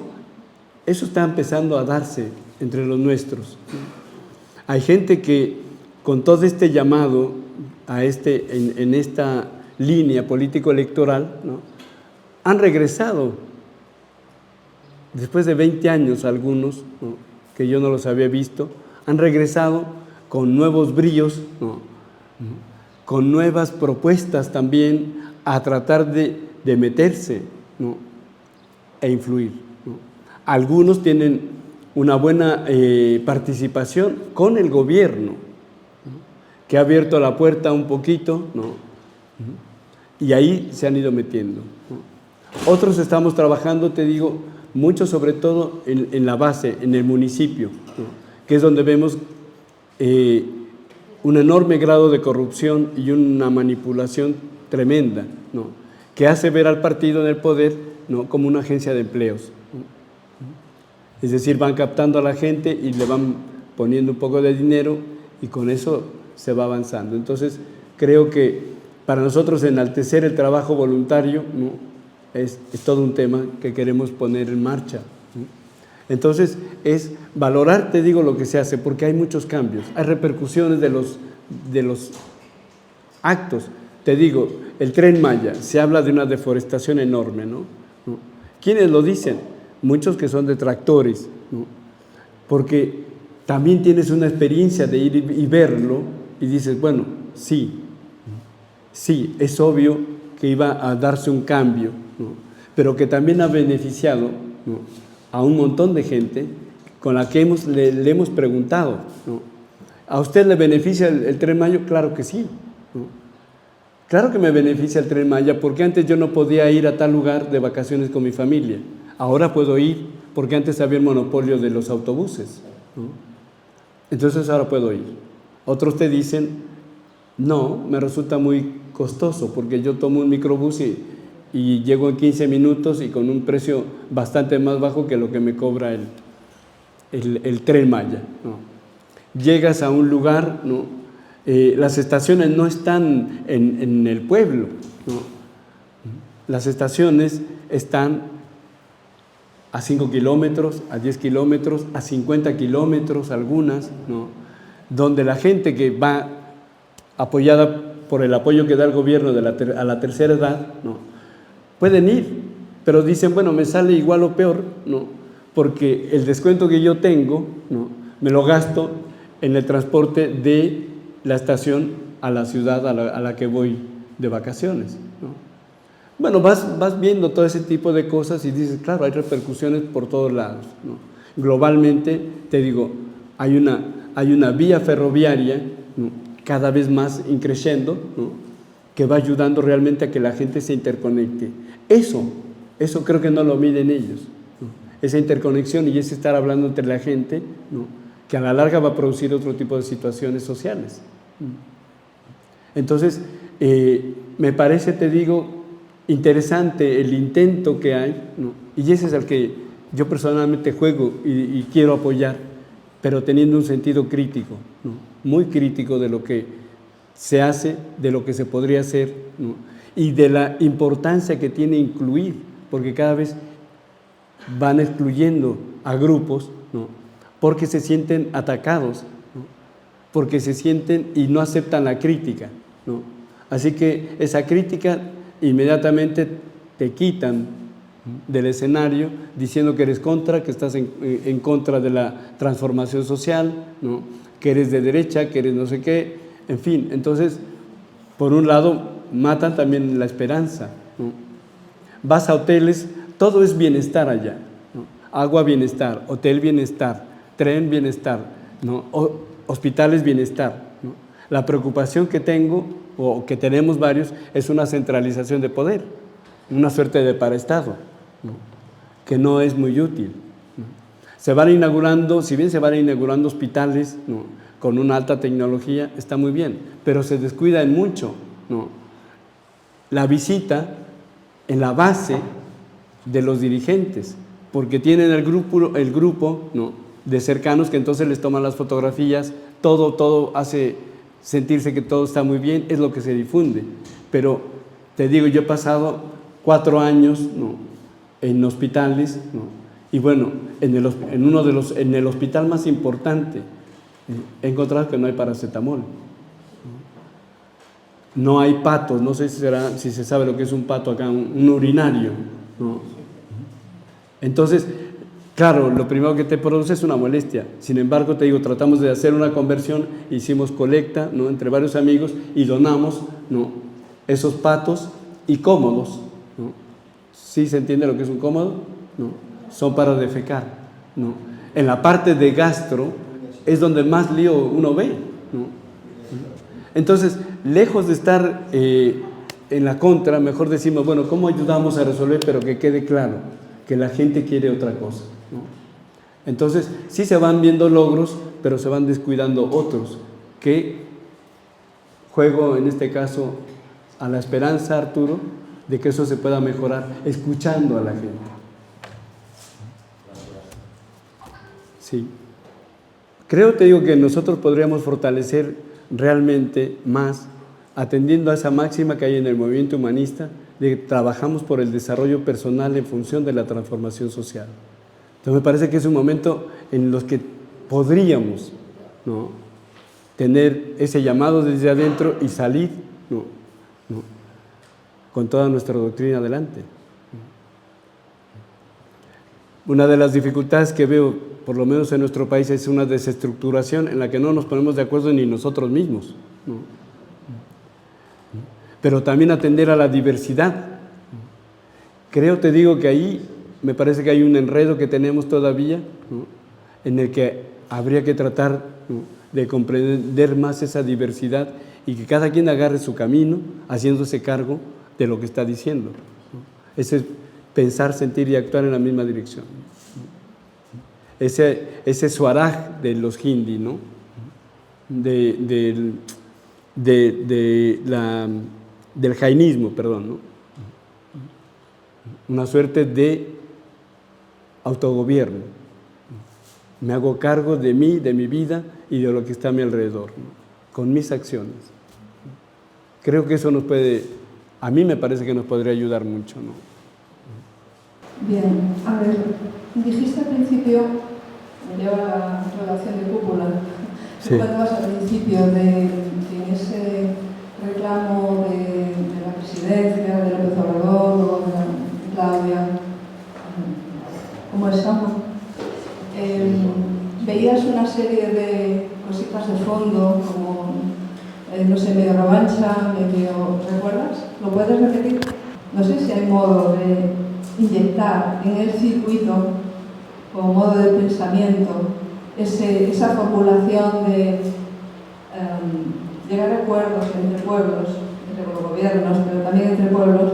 está empezando a darse entre los nuestros. Hay gente que con todo este llamado en esta línea político-electoral, ¿no?, han regresado después de 20 años algunos, ¿no?, que yo no los había visto, han regresado con nuevos bríos, ¿no?, con nuevas propuestas también a tratar de meterse, ¿no?, e influir, ¿no? Algunos tienen una buena participación con el gobierno, ¿no?, que ha abierto la puerta un poquito, ¿no?, y ahí se han ido metiendo, ¿no? Otros estamos trabajando, te digo, mucho sobre todo en la base, en el municipio, ¿no?, que es donde vemos un enorme grado de corrupción y una manipulación tremenda, ¿no?, que hace ver al partido en el poder, ¿no?, como una agencia de empleos, ¿no? Es decir, van captando a la gente y le van poniendo un poco de dinero y con eso se va avanzando. Entonces, creo que para nosotros enaltecer el trabajo voluntario, ¿no?, es todo un tema que queremos poner en marcha, ¿no? Entonces, es valorar, te digo, lo que se hace, porque hay muchos cambios, hay repercusiones de los actos. Te digo, el Tren Maya, se habla de una deforestación enorme, ¿no? ¿Quiénes lo dicen? Muchos que son detractores, ¿no?, porque también tienes una experiencia de ir y verlo y dices, bueno, sí, es obvio que iba a darse un cambio, ¿no?, pero que también ha beneficiado, ¿no?, a un montón de gente con la que le hemos preguntado, ¿no? ¿A usted le beneficia el Tren Maya? Claro que sí, ¿no? Claro que me beneficia el Tren Maya, porque antes yo no podía ir a tal lugar de vacaciones con mi familia. Ahora puedo ir, porque antes había el monopolio de los autobuses, ¿no? Entonces ahora puedo ir. Otros te dicen, no, me resulta muy costoso, porque yo tomo un microbús y llego en 15 minutos y con un precio bastante más bajo que lo que me cobra el Tren Maya, ¿no? Llegas a un lugar, ¿no?, las estaciones no están en el pueblo, ¿no? Las estaciones están a 5 kilómetros, a 10 kilómetros, a 50 kilómetros algunas, ¿no?, donde la gente que va apoyada por el apoyo que da el gobierno a la tercera edad, ¿no?, pueden ir, pero dicen, bueno, me sale igual o peor, ¿no?, porque el descuento que yo tengo, ¿no?, me lo gasto en el transporte de la estación a la ciudad a la que voy de vacaciones, ¿no? Bueno, vas viendo todo ese tipo de cosas y dices, claro, hay repercusiones por todos lados, ¿no? Globalmente, te digo, hay una vía ferroviaria, ¿no?, cada vez más increciendo, ¿no?, que va ayudando realmente a que la gente se interconecte. Eso creo que no lo miden ellos, ¿no?, esa interconexión y ese estar hablando entre la gente, ¿no?, que a la larga va a producir otro tipo de situaciones sociales. Entonces, me parece, te digo, interesante el intento que hay, ¿no?, y ese es el que yo personalmente juego y quiero apoyar, pero teniendo un sentido crítico, ¿no?, muy crítico de lo que se hace, de lo que se podría hacer, ¿no?, y de la importancia que tiene incluir, porque cada vez van excluyendo a grupos, ¿no?, porque se sienten atacados, ¿no?, porque se sienten y no aceptan la crítica, ¿no? Así que esa crítica inmediatamente te quitan del escenario diciendo que eres contra, que estás en contra de la transformación social, ¿no?, que eres de derecha, que eres no sé qué, en fin. Entonces, por un lado, matan también la esperanza, ¿no? Vas a hoteles, todo es bienestar allá, ¿no? Agua, bienestar; hotel, bienestar; tren, bienestar, ¿no?, hospitales, bienestar, ¿no? La preocupación que tengo, o que tenemos varios, es una centralización de poder, una suerte de paraestado, ¿no?, que no es muy útil, ¿no? Se van inaugurando, si bien se van inaugurando hospitales, ¿no?, con una alta tecnología, está muy bien, pero se descuida en mucho, ¿no?, la visita en la base de los dirigentes, porque tienen el grupo, ¿no?, de cercanos que entonces les toman las fotografías, todo hace sentirse que todo está muy bien, es lo que se difunde, pero te digo, yo he pasado 4 años, ¿no?, en hospitales, ¿no?, y bueno, en el hospital más importante he encontrado que no hay paracetamol. No hay patos, no sé si se sabe lo que es un pato acá, un urinario, ¿no? Entonces, claro, lo primero que te produce es una molestia. Sin embargo, te digo, tratamos de hacer una conversión, hicimos colecta, ¿no?, entre varios amigos y donamos, ¿no?, esos patos, y cómodos, ¿no? ¿Sí se entiende lo que es un cómodo? ¿No? Son para defecar, ¿no? En la parte de gastro es donde más lío uno ve, ¿no? Entonces, lejos de estar en la contra, mejor decimos, bueno, ¿cómo ayudamos a resolver? Pero que quede claro que la gente quiere otra cosa, ¿no? Entonces, sí se van viendo logros, pero se van descuidando otros, que juego en este caso a la esperanza, Arturo, de que eso se pueda mejorar, escuchando a la gente. Sí. Creo, te digo, que nosotros podríamos fortalecer realmente más, atendiendo a esa máxima que hay en el movimiento humanista, de que trabajamos por el desarrollo personal en función de la transformación social. Entonces me parece que es un momento en los que podríamos, ¿no?, tener ese llamado desde adentro y salir, ¿no?, con toda nuestra doctrina adelante. Una de las dificultades que veo, por lo menos en nuestro país, es una desestructuración en la que no nos ponemos de acuerdo ni nosotros mismos, ¿no? Pero también atender a la diversidad. Creo, te digo, que ahí me parece que hay un enredo que tenemos todavía, ¿no?, en el que habría que tratar, ¿no?, de comprender más esa diversidad y que cada quien agarre su camino haciéndose cargo de lo que está diciendo, ¿no? Ese es pensar, sentir y actuar en la misma dirección. Ese Swaraj de los hindi, ¿no?, del jainismo, perdón, ¿no?, una suerte de autogobierno. Me hago cargo de mí, de mi vida y de lo que está a mi alrededor, ¿no?, con mis acciones. Creo que eso nos puede, a mí me parece que nos podría ayudar mucho, ¿no? Bien, a ver, dijiste al principio, me lleva la relación de cúpula, sí, cuando vas al principio de ese reclamo de la presidencia, de López Obrador o de Claudia, como estamos, veías una serie de cositas de fondo, como, no sé, medio revancha, medio, ¿recuerdas? ¿Lo puedes repetir? No sé si hay modo de inyectar en el circuito, como modo de pensamiento, esa formulación de llegar a acuerdos entre pueblos, entre los gobiernos, pero también entre pueblos,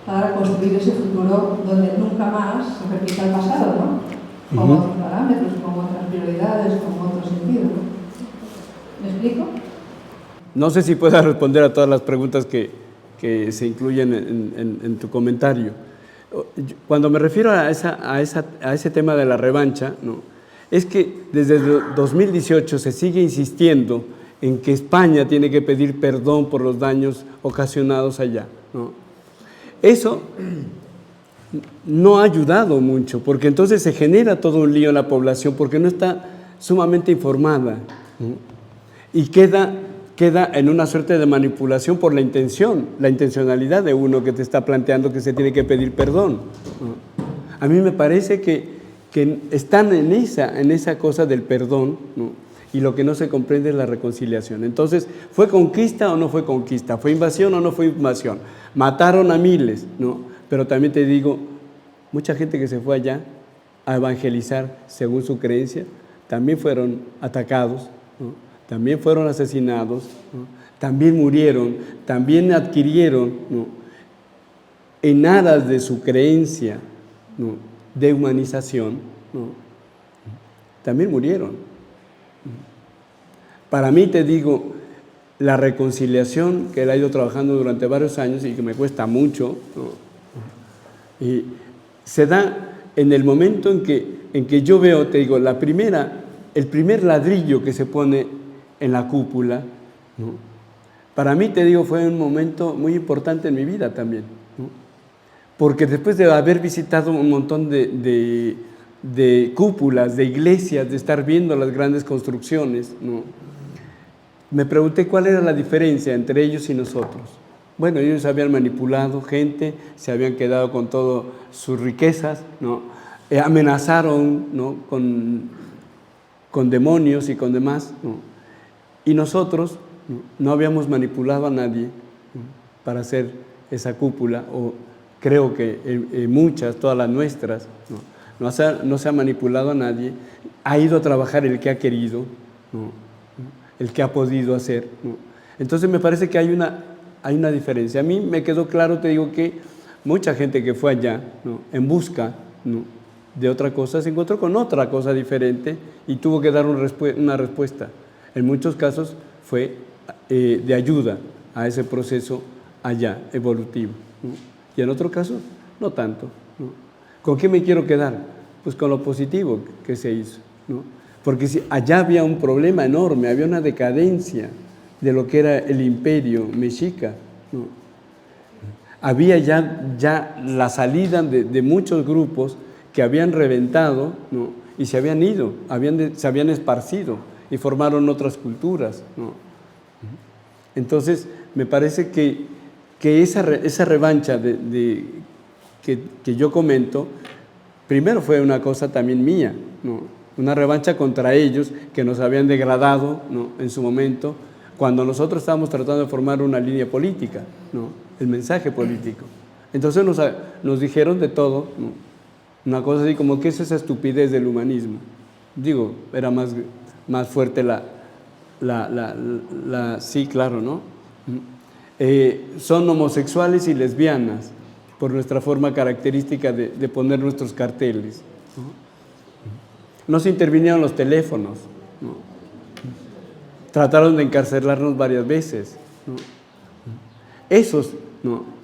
para construir ese futuro donde nunca más se repita el pasado, ¿no? Con otros parámetros, con otras prioridades, con otro sentido. ¿Me explico? No sé si puedas responder a todas las preguntas que se incluyen en tu comentario. Cuando me refiero a ese tema de la revancha, ¿no?, es que desde 2018 se sigue insistiendo en que España tiene que pedir perdón por los daños ocasionados allá, ¿no? Eso no ha ayudado mucho, porque entonces se genera todo un lío en la población, porque no está sumamente informada, ¿no?, y queda en una suerte de manipulación por la intencionalidad de uno que te está planteando que se tiene que pedir perdón, ¿no? A mí me parece que están en esa cosa del perdón, ¿no?, y lo que no se comprende es la reconciliación. Entonces, ¿fue conquista o no fue conquista? ¿Fue invasión o no fue invasión? Mataron a miles, ¿no? Pero también te digo, mucha gente que se fue allá a evangelizar según su creencia, también fueron atacados, ¿no?, también fueron asesinados, ¿no?, también murieron, también adquirieron, ¿no?, en aras de su creencia, ¿no?, de humanización, ¿no?, también murieron. Para mí, te digo, la reconciliación que él ha ido trabajando durante varios años y que me cuesta mucho, ¿no?, y se da en el momento en que yo veo, te digo, el primer ladrillo que se pone en la cúpula, ¿no?, para mí, te digo, fue un momento muy importante en mi vida también, ¿no? Porque después de haber visitado un montón de cúpulas, de iglesias, de estar viendo las grandes construcciones, ¿no?, me pregunté cuál era la diferencia entre ellos y nosotros. Bueno, ellos habían manipulado gente, se habían quedado con todas sus riquezas, ¿no? Amenazaron, ¿no?, con demonios y con demás, ¿no? Y nosotros no habíamos manipulado a nadie, ¿no?, para hacer esa cúpula, o creo que muchas, todas las nuestras, ¿no? No se ha manipulado a nadie, ha ido a trabajar el que ha querido, ¿no?, el que ha podido hacer, ¿no? Entonces me parece que hay una diferencia. A mí me quedó claro, te digo, que mucha gente que fue allá, ¿no?, en busca, ¿no?, de otra cosa, se encontró con otra cosa diferente y tuvo que dar una respuesta. En muchos casos fue de ayuda a ese proceso allá, evolutivo, ¿no? Y en otros casos, no tanto, ¿no? ¿Con qué me quiero quedar? Pues con lo positivo que se hizo, ¿no? Porque si allá había un problema enorme, había una decadencia de lo que era el imperio mexica, ¿no? Había ya la salida de muchos grupos que habían reventado, ¿no?, y se habían ido, se habían esparcido y formaron otras culturas, ¿no? Entonces, me parece que esa revancha que yo comento, primero fue una cosa también mía, ¿no?, una revancha contra ellos que nos habían degradado, ¿no?, en su momento, cuando nosotros estábamos tratando de formar una línea política, ¿no?, el mensaje político. Entonces nos dijeron de todo, ¿no?, una cosa así como, ¿qué es esa estupidez del humanismo? Digo, era más fuerte sí, claro, ¿no? Son homosexuales y lesbianas, por nuestra forma característica de poner nuestros carteles, ¿no? No se intervinieron los teléfonos, ¿no? Trataron de encarcelarnos varias veces, ¿no? Esos, ¿no?,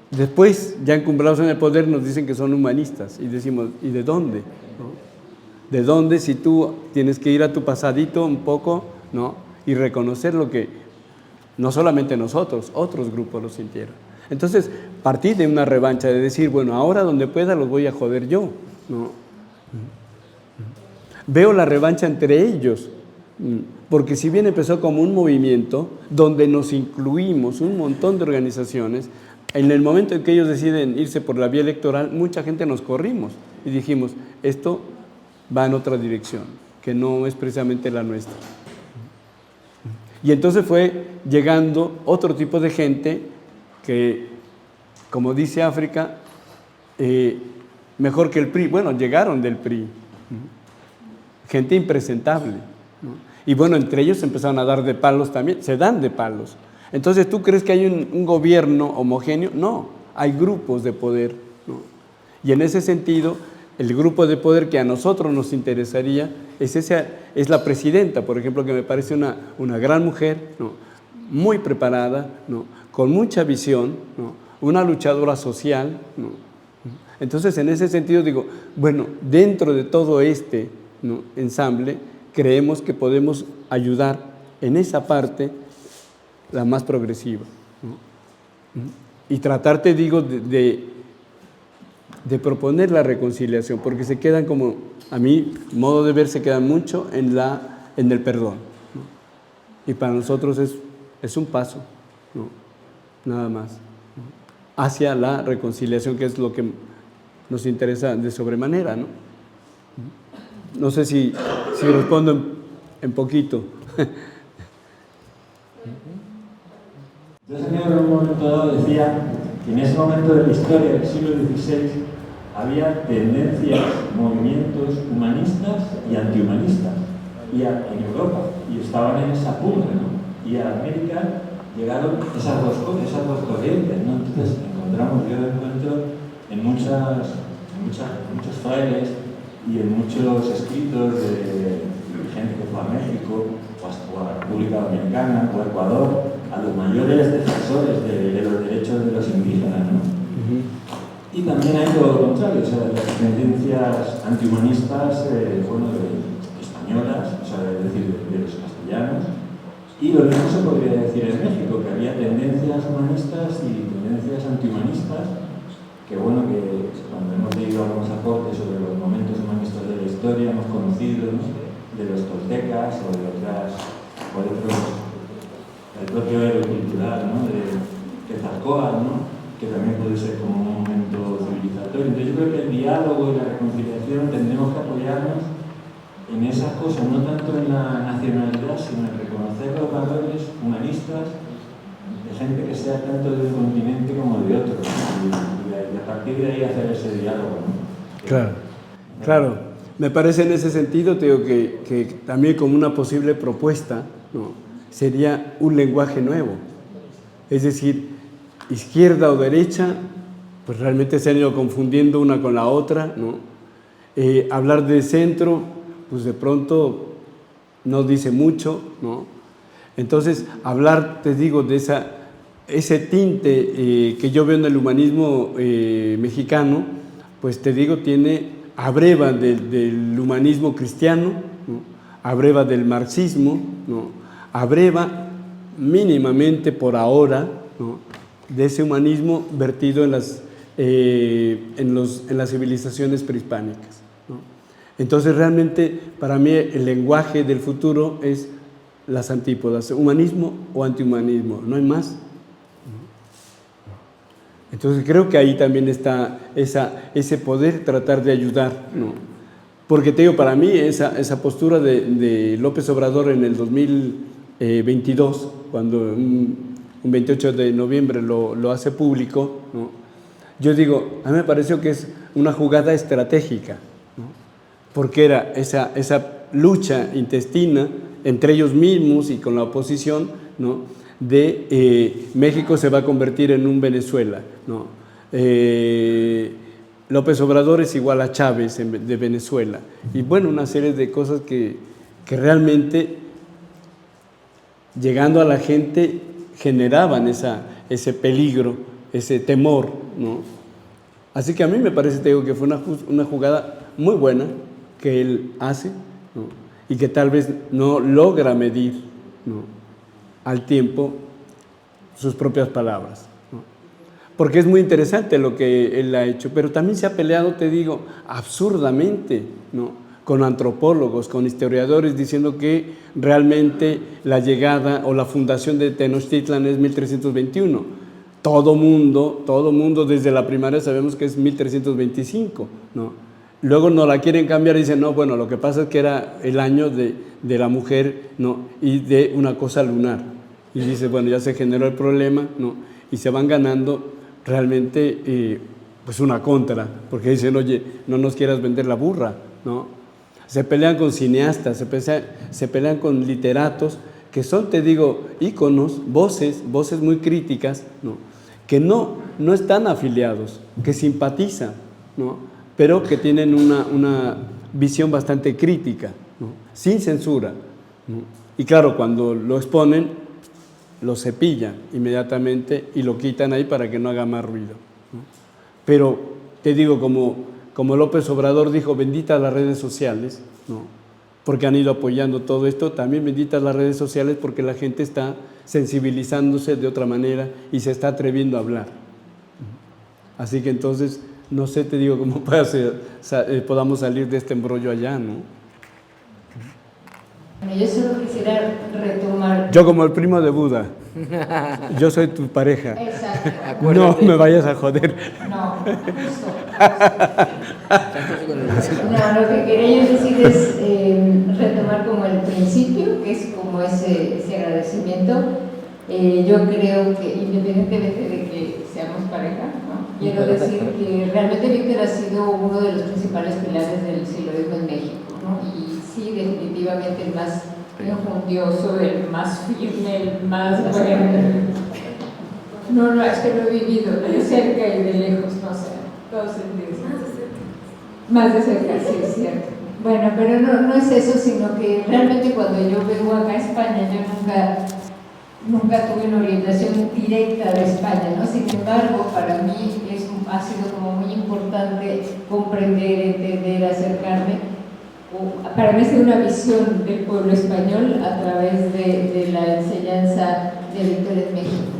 después, ya encumbrados en el poder, nos dicen que son humanistas y decimos, ¿y de dónde? ¿No? ¿De dónde, si tú tienes que ir a tu pasadito un poco, ¿no?, y reconocer lo que no solamente nosotros, otros grupos lo sintieron? Entonces, partí de una revancha de decir, bueno, ahora donde pueda los voy a joder yo, ¿no? Veo la revancha entre ellos, porque si bien empezó como un movimiento donde nos incluimos un montón de organizaciones, en el momento en que ellos deciden irse por la vía electoral, mucha gente nos corrimos y dijimos, esto va en otra dirección, que no es precisamente la nuestra. Y entonces fue llegando otro tipo de gente que, como dice África, mejor que el PRI, bueno, llegaron del PRI, gente impresentable, ¿no? Y bueno, entre ellos se empezaron a dar de palos también, se dan de palos. Entonces, ¿tú crees que hay un gobierno homogéneo? No, hay grupos de poder, ¿no? Y en ese sentido, el grupo de poder que a nosotros nos interesaría es la presidenta, por ejemplo, que me parece una gran mujer, ¿no?, muy preparada, ¿no?, con mucha visión, ¿no?, una luchadora social, ¿no? Entonces, en ese sentido digo, bueno, dentro de todo este, ¿no?, ensamble, creemos que podemos ayudar en esa parte la más progresiva, ¿no? Y tratar, te digo, de proponer la reconciliación, porque se quedan como, a mi modo de ver, se quedan mucho en el perdón, ¿no? Y para nosotros es un paso, ¿no?, nada más, ¿no?, hacia la reconciliación, que es lo que nos interesa de sobremanera, ¿no? No sé si respondo en poquito. Yo, señor, en un momento dado decía que en ese momento de la historia del siglo XVI había tendencias, movimientos humanistas y antihumanistas en Europa, y estaban en esa pugna, ¿no? Y a América llegaron esas dos corrientes, ¿no? Entonces yo encuentro en muchos frailes y en muchos escritos de gente que fue a México o a la República Dominicana o a Ecuador, a los mayores defensores de los derechos de los indígenas, ¿no? Y también hay todo lo contrario, o sea, las tendencias antihumanistas, españolas, o sea, es decir, de los castellanos, y lo mismo se podría decir en antihumanistas, que bueno, que cuando hemos leído algunos aportes sobre los momentos humanistas de la historia hemos conocido, ¿no?, de los toltecas o de otros, el propio héroe cultural, ¿no?, de Quetzalcóatl, ¿no?, que también puede ser como un momento civilizatorio. Entonces yo creo que el diálogo y la reconciliación tendremos que apoyarnos en esas cosas, no tanto en la nacionalidad, sino en reconocer los valores humanistas de gente que sea tanto de un continente como de otro, y a partir de ahí hacer ese diálogo, ¿no? Claro, claro. Me parece en ese sentido, te digo, que también como una posible propuesta, ¿no?, sería un lenguaje nuevo. Es decir, izquierda o derecha, pues realmente se han ido confundiendo una con la otra, ¿no? Hablar de centro, pues de pronto no dice mucho, ¿no? Entonces, hablar, te digo, de ese tinte que yo veo en el humanismo mexicano, pues te digo, abreva del humanismo cristiano, ¿no?, abreva del marxismo, ¿no?, abreva mínimamente por ahora, ¿no?, de ese humanismo vertido en las civilizaciones prehispánicas, ¿no? Entonces realmente para mí el lenguaje del futuro es las antípodas, humanismo o antihumanismo, no hay más. Entonces creo que ahí también está ese poder tratar de ayudar, ¿no? Porque te digo, para mí esa postura de López Obrador en el 2022, cuando un 28 de noviembre lo hace público, ¿no?, yo digo, a mí me pareció que es una jugada estratégica, ¿no?, porque era esa lucha intestina entre ellos mismos y con la oposición, ¿no?, de México se va a convertir en un Venezuela, ¿no? López Obrador es igual a Chávez de Venezuela, y bueno, una serie de cosas que realmente, llegando a la gente, generaban ese peligro, ese temor, ¿no? Así que a mí me parece, te digo, que fue una jugada muy buena que él hace, ¿no?, y que tal vez no logra medir, ¿no?, al tiempo sus propias palabras, ¿no? Porque es muy interesante lo que él ha hecho, pero también se ha peleado, te digo, absurdamente, ¿no?, con antropólogos, con historiadores, diciendo que realmente la llegada o la fundación de Tenochtitlan es 1321. Todo mundo desde la primaria sabemos que es 1325, ¿no? Luego no la quieren cambiar y dicen, no, bueno, lo que pasa es que era el año de la mujer, ¿no?, y de una cosa lunar. Y dice, bueno, ya se generó el problema, ¿no?, y se van ganando realmente pues una contra, porque dicen, oye, no nos quieras vender la burra, ¿no? Se pelean con cineastas, se pelean con literatos, que son, te digo, íconos, voces muy críticas, ¿no?, que no están afiliados, que simpatizan, ¿no?, pero que tienen una visión bastante crítica, ¿no?, sin censura, ¿no? Y claro, cuando lo exponen, lo cepillan inmediatamente y lo quitan ahí para que no haga más ruido, ¿no? Pero te digo, como López Obrador dijo, benditas las redes sociales, ¿no?, porque han ido apoyando todo esto, también benditas las redes sociales porque la gente está sensibilizándose de otra manera y se está atreviendo a hablar. Así que entonces, no sé, te digo, cómo podamos salir de este embrollo allá, ¿no? Bueno, yo solo quisiera retomar... Yo como el primo de Buda, yo soy tu pareja. Exacto. No me vayas a joder. No, justo. No, lo que quería yo decir es retomar como el principio, que es como ese agradecimiento. Yo creo que independientemente de que seamos pareja, ¿no?, quiero decir que realmente Víctor ha sido uno de los principales pilares del siloísmo en México, ¿no? Y sí, definitivamente el más enjundioso, el más firme, el más bueno. No, es que lo he vivido de cerca y de lejos, no sé, todos sentidos. Más de cerca, sí, es cierto. Bueno, pero no es eso, sino que realmente cuando yo vengo acá a España, yo nunca tuve una orientación directa de España, ¿no? Sin embargo, para mí ha sido como muy importante comprender, entender, acercarme. Para mí ha sido una visión del pueblo español a través de la enseñanza de Víctor en México.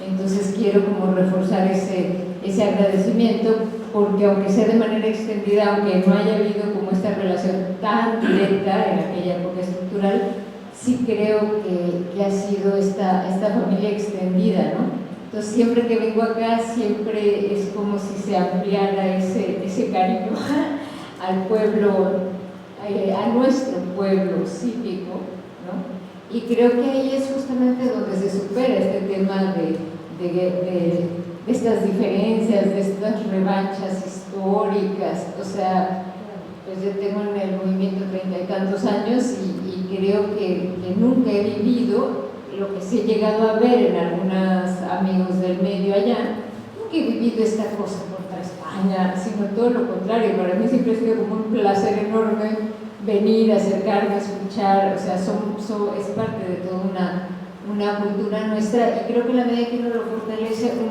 Entonces quiero como reforzar ese agradecimiento, porque aunque sea de manera extendida, aunque no haya habido como esta relación tan directa en aquella época estructural, sí creo que ha sido esta familia extendida, ¿no? Entonces siempre que vengo acá, siempre es como si se ampliara ese cariño al pueblo, a nuestro pueblo cívico, ¿no? Y creo que ahí es justamente donde se supera este tema de estas diferencias, de estas revanchas históricas. O sea, pues yo tengo en el movimiento 30 y tantos años y creo que nunca he vivido lo que sí he llegado a ver en algunos amigos del medio allá. Nunca he vivido esta cosa contra España, sino todo lo contrario. Para mí siempre ha sido como un placer enorme venir, acercarme, escuchar. O sea, es parte de toda una cultura nuestra, y creo que en la medida que uno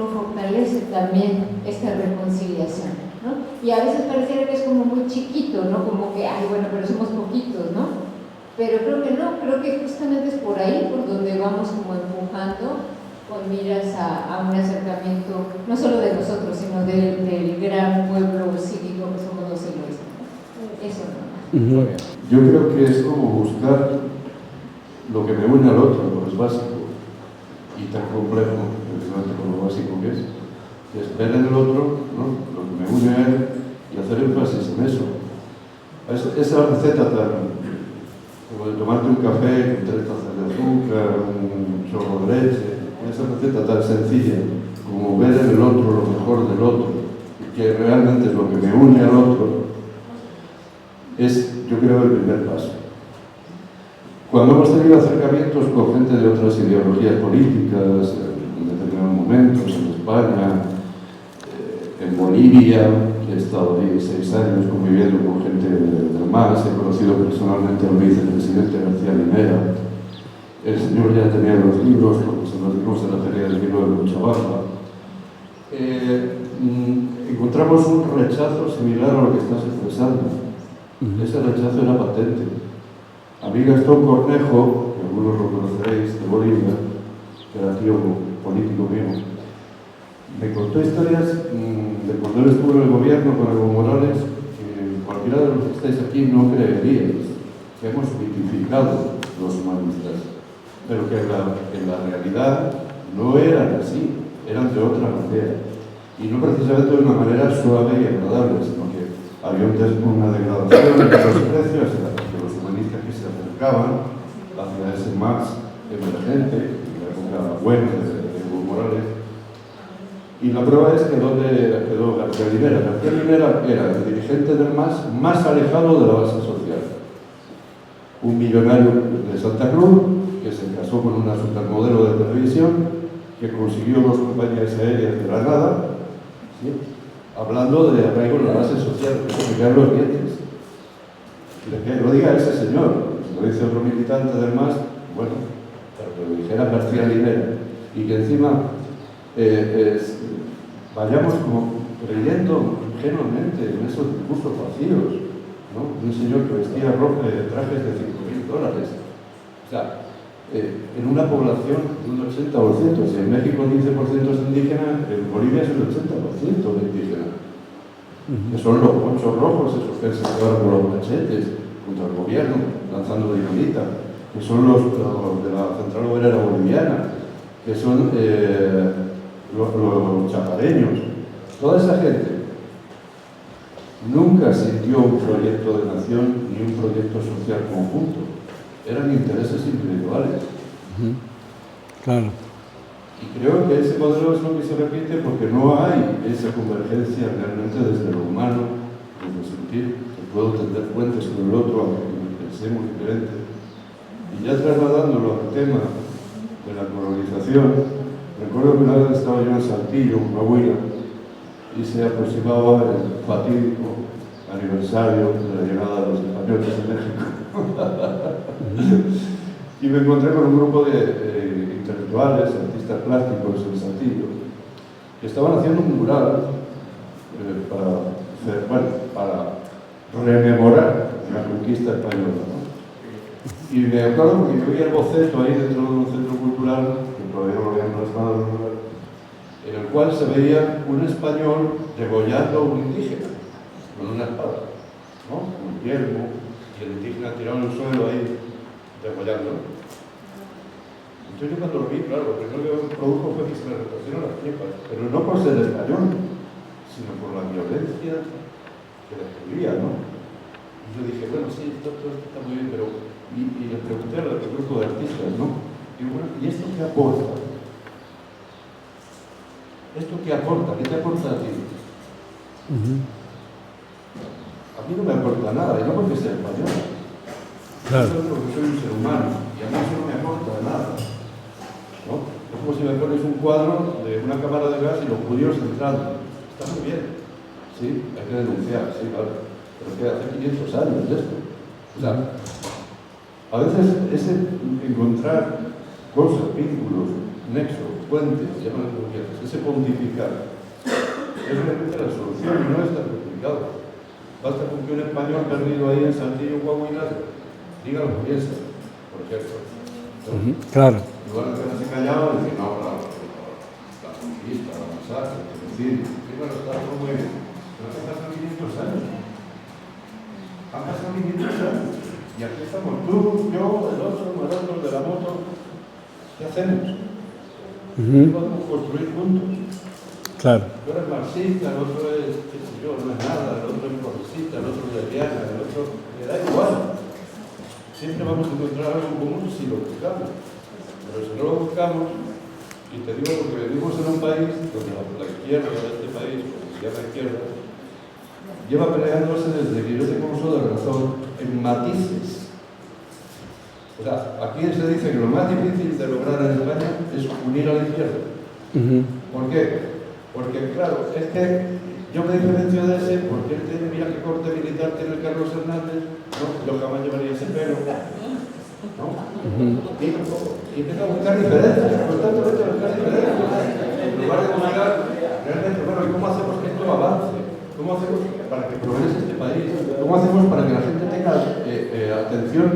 fortalece también esta reconciliación, ¿no? Y a veces pareciera que es como muy chiquito, ¿no? Como que, ay, bueno, pero somos poquitos, ¿no? Pero creo que no, creo que justamente es por ahí por donde vamos como empujando con miras a un acercamiento, no solo de nosotros, sino del gran pueblo cívico que somos los egoístas, ¿no? Eso no. Yo creo que es como buscar lo que me une al otro, lo que es básico y tan complejo, precisamente con lo básico que es ver en el otro, ¿no?, lo que me une a él y hacer énfasis en eso. Esa receta tan, como de tomarte un café con 3 tazas de azúcar, un chorro de leche, esa receta tan sencilla como ver en el otro lo mejor del otro, y que realmente es lo que me une al otro, es, yo creo, el primer paso. Cuando hemos tenido acercamientos con gente de otras ideologías políticas, en determinados momentos, en España, en Bolivia, que he estado ahí 6 años conviviendo con gente del MAS, he conocido personalmente al vicepresidente García Linera. El señor ya tenía los libros, porque se los dimos en la feria del libro de Cochabamba. Encontramos un rechazo similar a lo que estás expresando. Ese rechazo era patente. A mí Gastón Cornejo, que algunos lo conoceréis, de Bolivia, que era tío político mío, me contó historias de cuando él estuvo en el gobierno con Evo Morales, que cualquiera de los que estáis aquí no creeríais, que hemos mitificado los humanistas, pero que en la realidad no eran así, eran de otra manera. Y no precisamente de una manera suave y agradable, sino que había una degradación de los precios de los humanistas que se acercaban hacia ese más emergente, en la época buena de Evo Morales. Y la prueba es que donde quedó García Linera. García Linera era el dirigente del MAS más alejado de la base social. Un millonario de Santa Cruz que se casó con una supermodelo de televisión, que consiguió 2 compañías aéreas de la nada, ¿sí?, hablando de arraigo en la base social, que se quedan los dientes. Que lo diga ese señor, si lo dice otro militante del MAS, bueno, pero que lo dijera García Linera, y que encima vayamos como creyendo ingenuamente en esos discursos vacíos, ¿no? Un señor que vestía trajes de $5.000. O sea, en una población de un 80%, si en México el 15% es indígena, en Bolivia es el 80% de indígena. Que son los ponchos rojos, esos que se llevaron con los machetes contra el gobierno, lanzando dinamita, que son los de la Central Obrera Boliviana, que son los chapareños. Toda esa gente nunca sintió un proyecto de nación ni un proyecto social conjunto. Eran intereses individuales. Claro. Y creo que ese modelo es lo que se repite porque no hay esa convergencia realmente desde lo humano, desde sentir que puedo tender puentes con el otro, aunque pensemos diferente. Y ya trasladándolo al tema de la colonización, recuerdo que una vez estaba yo en Saltillo, en Coahuila, y se aproximaba el fatídico aniversario de la llegada de los españoles a México. Y me encontré con un grupo de intelectuales, artistas plásticos en Saltillo, que estaban haciendo un mural para rememorar la conquista española, ¿no? Y me acuerdo porque yo vi el boceto ahí dentro de un centro cultural, que todavía no lo habían plasmado en un lugar, en el cual se veía un español degollando a un indígena con una espada, ¿no? Un yelmo, y el indígena tirado en el suelo ahí, degollando. Entonces yo cuando lo vi, claro, lo primero que me produjo fue que se me retorcieron las tripas, pero no por ser español, sino por la violencia que describía, ¿no? Y yo dije, bueno, sí, todo esto está muy bien, pero... Y le pregunté al grupo de artistas, ¿no? Digo, bueno, ¿y esto qué aporta? ¿Esto qué aporta? ¿Qué te aporta a ti? A mí no me aporta nada, y no porque sea español. Claro. Yo porque soy un ser humano, y a mí eso no me aporta nada. ¿No? Es como si me pones un cuadro de una cámara de gas y los judíos entrando. Está muy bien. Sí, hay que denunciar, sí, claro. Pero que hace 500 años de esto. O sea, a veces ese encontrar cosas, vínculos, nexos, puentes, llámalo como quieras, ese pontificar, es realmente la solución y no es tan complicado. Basta con que un español perdido ahí en Saltillo, Coahuila, diga lo que piensa, por ejemplo. Claro. Igual que no se callaba, decir, no, la conquista, la masacre, el genocidio, bueno, está todo muy bien. Pero han pasado 500 años. Han pasado 500 años. Y aquí estamos tú, yo, el otro de la moto. ¿Qué hacemos? ¿Qué podemos construir juntos? Claro. Tú eres marxista, el otro es, qué sé yo, no es nada, el otro es progresista, el otro es lesbiana, el otro... Le da igual. Siempre vamos a encontrar algo en común si lo buscamos. Pero si no lo buscamos, y te digo porque vivimos en un país donde la izquierda de este país, porque se llama izquierda, lleva peleándose desde que yo tengo uso de razón en matices. O sea, aquí se dice que lo más difícil de lograr en España es unir a la izquierda. ¿Por qué? Porque, claro, es que yo me diferencio de ese porque él tiene, mira qué corte militar tiene Carlos Hernández, ¿no? Yo jamás llevaría ese pelo, ¿no? Y empieza a buscar diferencias, constantemente a buscar diferencias. En lugar de buscar realmente, bueno, ¿y cómo hacemos que esto avance? ¿Cómo hacemos para que progrese este país? ¿Cómo hacemos para que la gente tenga atención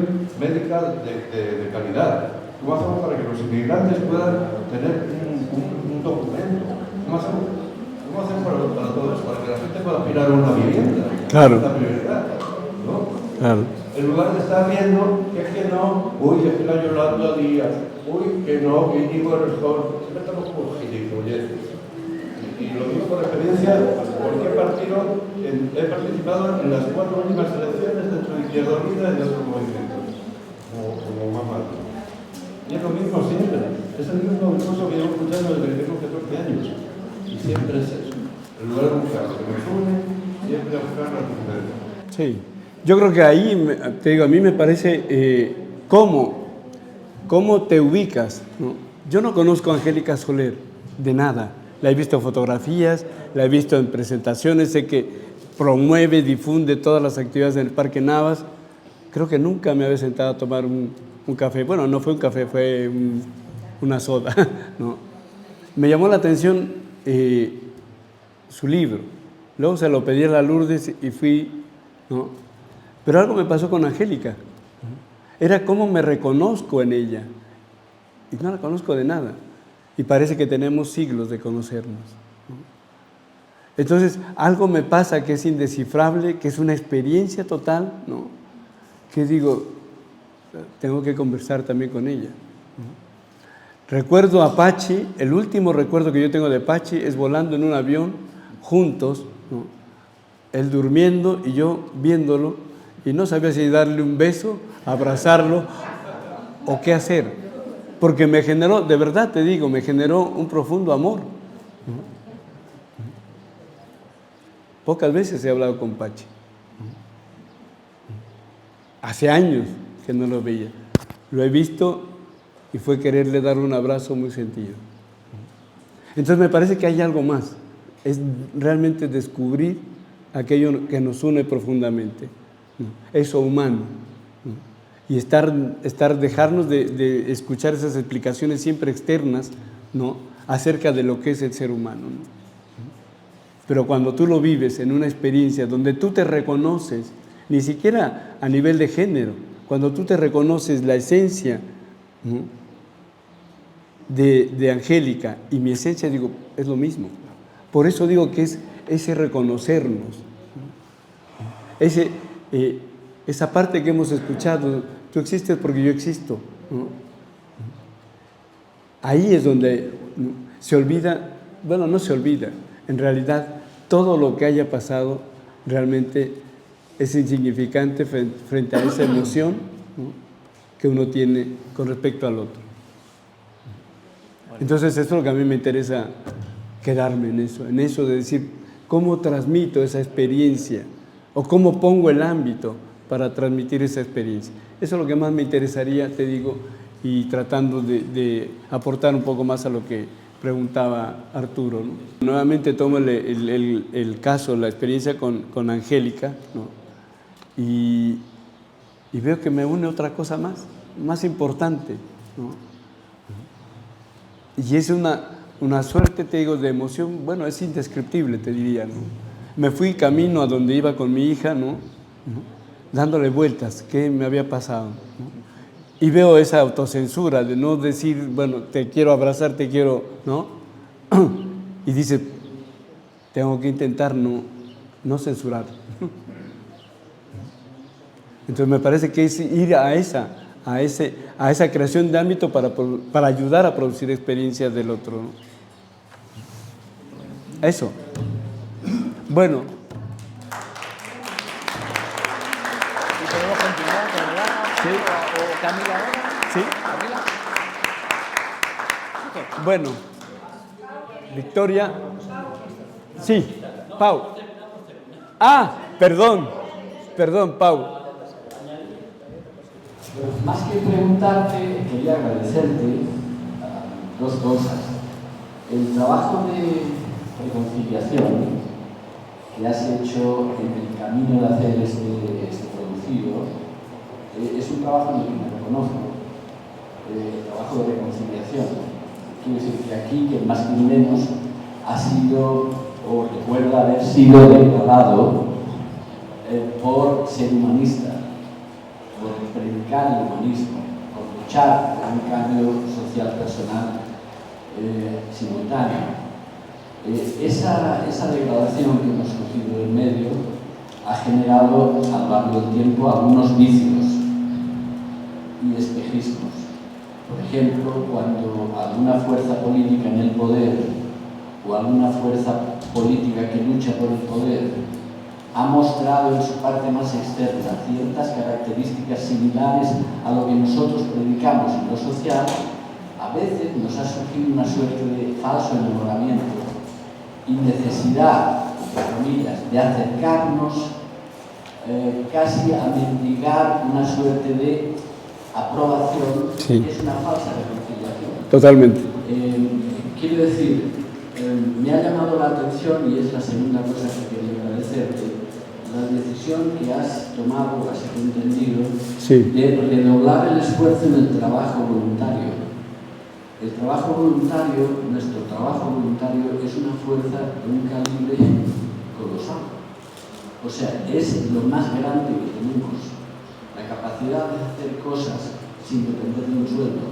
médica de calidad? ¿Cómo hacemos para que los inmigrantes puedan tener un documento? ¿Cómo hacemos para todo eso? Para que la gente pueda aspirar a una vivienda. Claro. Es la prioridad, ¿no? Claro. En lugar de estar viendo que no, uy, es que la Yolanda Díaz, uy, que no, que Íñigo Errejón, siempre estamos como gilipolleces. Y lo digo por experiencia, porque he participado en las 4 últimas elecciones dentro de Izquierda Unida y de otros movimientos, como más mal. Y es lo mismo siempre, es el mismo discurso que llevo escuchando desde que tengo 14 años. Y siempre es eso. En lugar de buscar lo que nos une, siempre a buscar la diferencia. Sí. Yo creo que ahí, te digo, a mí me parece cómo te ubicas, ¿no? Yo no conozco a Angélica Soler de nada. La he visto en fotografías, la he visto en presentaciones, sé que promueve, difunde todas las actividades en el Parque Navas. Creo que nunca me había sentado a tomar un café. Bueno, no fue un café, fue una soda, ¿no? Me llamó la atención su libro. Luego se lo pedí a la Lourdes y fui, ¿no? Pero algo me pasó con Angélica. Era cómo me reconozco en ella. Y no la conozco de nada. Y parece que tenemos siglos de conocernos. Entonces, algo me pasa que es indescifrable, que es una experiencia total, ¿no? Que digo, tengo que conversar también con ella. Recuerdo a Pachi, el último recuerdo que yo tengo de Pachi es volando en un avión juntos, ¿no? Él durmiendo y yo viéndolo, y no sabía si darle un beso, abrazarlo o qué hacer, porque me generó, de verdad te digo, me generó un profundo amor. Pocas veces he hablado con Pachi. Hace años que no lo veía. Lo he visto y fue quererle dar un abrazo muy sentido. Entonces me parece que hay algo más. Es realmente descubrir aquello que nos une profundamente. Eso humano. Y dejarnos de escuchar esas explicaciones siempre externas, ¿no? Acerca de lo que es el ser humano, ¿no? Pero cuando tú lo vives en una experiencia donde tú te reconoces, ni siquiera a nivel de género, cuando tú te reconoces la esencia, ¿no? de Angélica y mi esencia, digo, es lo mismo. Por eso digo que es ese reconocernos, esa parte que hemos escuchado, tú existes porque yo existo, ¿no? Ahí es donde se olvida, bueno, no se olvida, en realidad todo lo que haya pasado realmente es insignificante frente a esa emoción, ¿no?, que uno tiene con respecto al otro. Entonces eso es lo que a mí me interesa, quedarme en eso de decir cómo transmito esa experiencia o cómo pongo el ámbito para transmitir esa experiencia. Eso es lo que más me interesaría, te digo, y tratando de aportar un poco más a lo que preguntaba Arturo, ¿no? Nuevamente tomo el caso, la experiencia con Angélica, ¿no? Y veo que me une otra cosa más importante, ¿no? Y es una suerte, te digo, de emoción, bueno, es indescriptible, te diría, ¿no? Me fui camino a donde iba con mi hija, ¿no?, dándole vueltas, ¿qué me había pasado?, ¿no? Y veo esa autocensura de no decir, bueno, te quiero abrazar, te quiero, ¿no? Y dice, tengo que intentar no censurar. Entonces me parece que es ir a esa creación de ámbito para ayudar a producir experiencias del otro, ¿no? Eso. Bueno. ¿Podemos continuar con el Ana? Sí. ¿O Camila ahora? Sí. ¿Camila? Bueno. Victoria. Sí. Pau. Perdón, Pau. Más que preguntarte, quería agradecerte dos cosas. El trabajo de reconciliación que has hecho en el camino de hacer este producido es un trabajo en el que me reconozco, trabajo de reconciliación. Quiero decir que aquí, que más que menos, ha sido, o recuerda haber sido degradado por ser humanista, por predicar el humanismo, por luchar por un cambio social personal simultáneo. Esa degradación que hemos cogido en medio ha generado a lo largo del tiempo algunos vicios y espejismos. Por ejemplo, cuando alguna fuerza política en el poder o alguna fuerza política que lucha por el poder ha mostrado en su parte más externa ciertas características similares a lo que nosotros predicamos en lo social, a veces nos ha surgido una suerte de falso enamoramiento y necesidad, entre comillas, de acercarnos casi a mendigar una suerte de aprobación, Sí. que es una falsa reconciliación. Totalmente. Quiero decir, me ha llamado la atención, y es la segunda cosa que quería agradecerte, la decisión que has tomado, así que he entendido, Sí. de redoblar el esfuerzo en el trabajo voluntario. El trabajo voluntario, nuestro trabajo voluntario, es una fuerza de un calibre colosal. O sea, es lo más grande que tenemos, la capacidad de hacer cosas sin depender de un sueldo.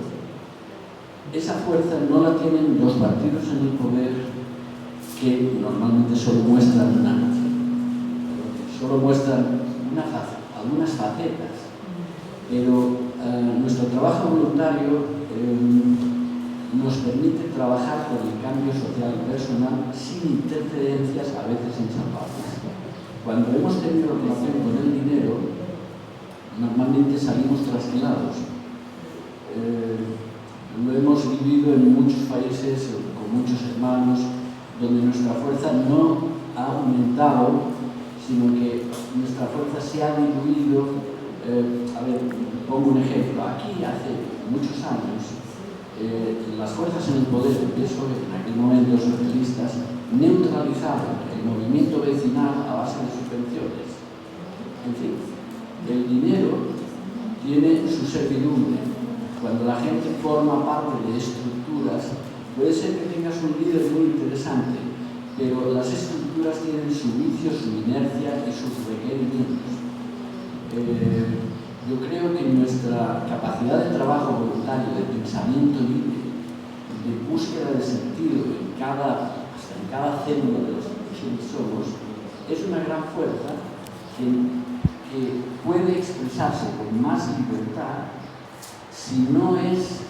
Esa fuerza no la tienen los partidos en el poder, que normalmente solo muestran algunas facetas, pero nuestro trabajo voluntario nos permite trabajar por el cambio social y personal sin interferencias, a veces insalvables. Cuando hemos tenido relación con el dinero, normalmente salimos trasquilados. Lo hemos vivido en muchos países, con muchos hermanos, donde nuestra fuerza no ha aumentado, sino que nuestra fuerza se ha diluido. Pongo un ejemplo. Aquí hace muchos años, las fuerzas en el poder, el PSOE, en aquel momento socialistas, neutralizaron el movimiento vecinal a base de subvenciones. En fin, el dinero tiene su servidumbre. Cuando la gente forma parte de estructuras, puede ser que tengas un líder muy interesante, pero las estructuras tienen su vicio, su inercia y sus requerimientos. Yo creo que nuestra capacidad de trabajo voluntario, de pensamiento libre, de búsqueda de sentido hasta en cada célula de los que somos, es una gran fuerza que puede expresarse con más libertad si no es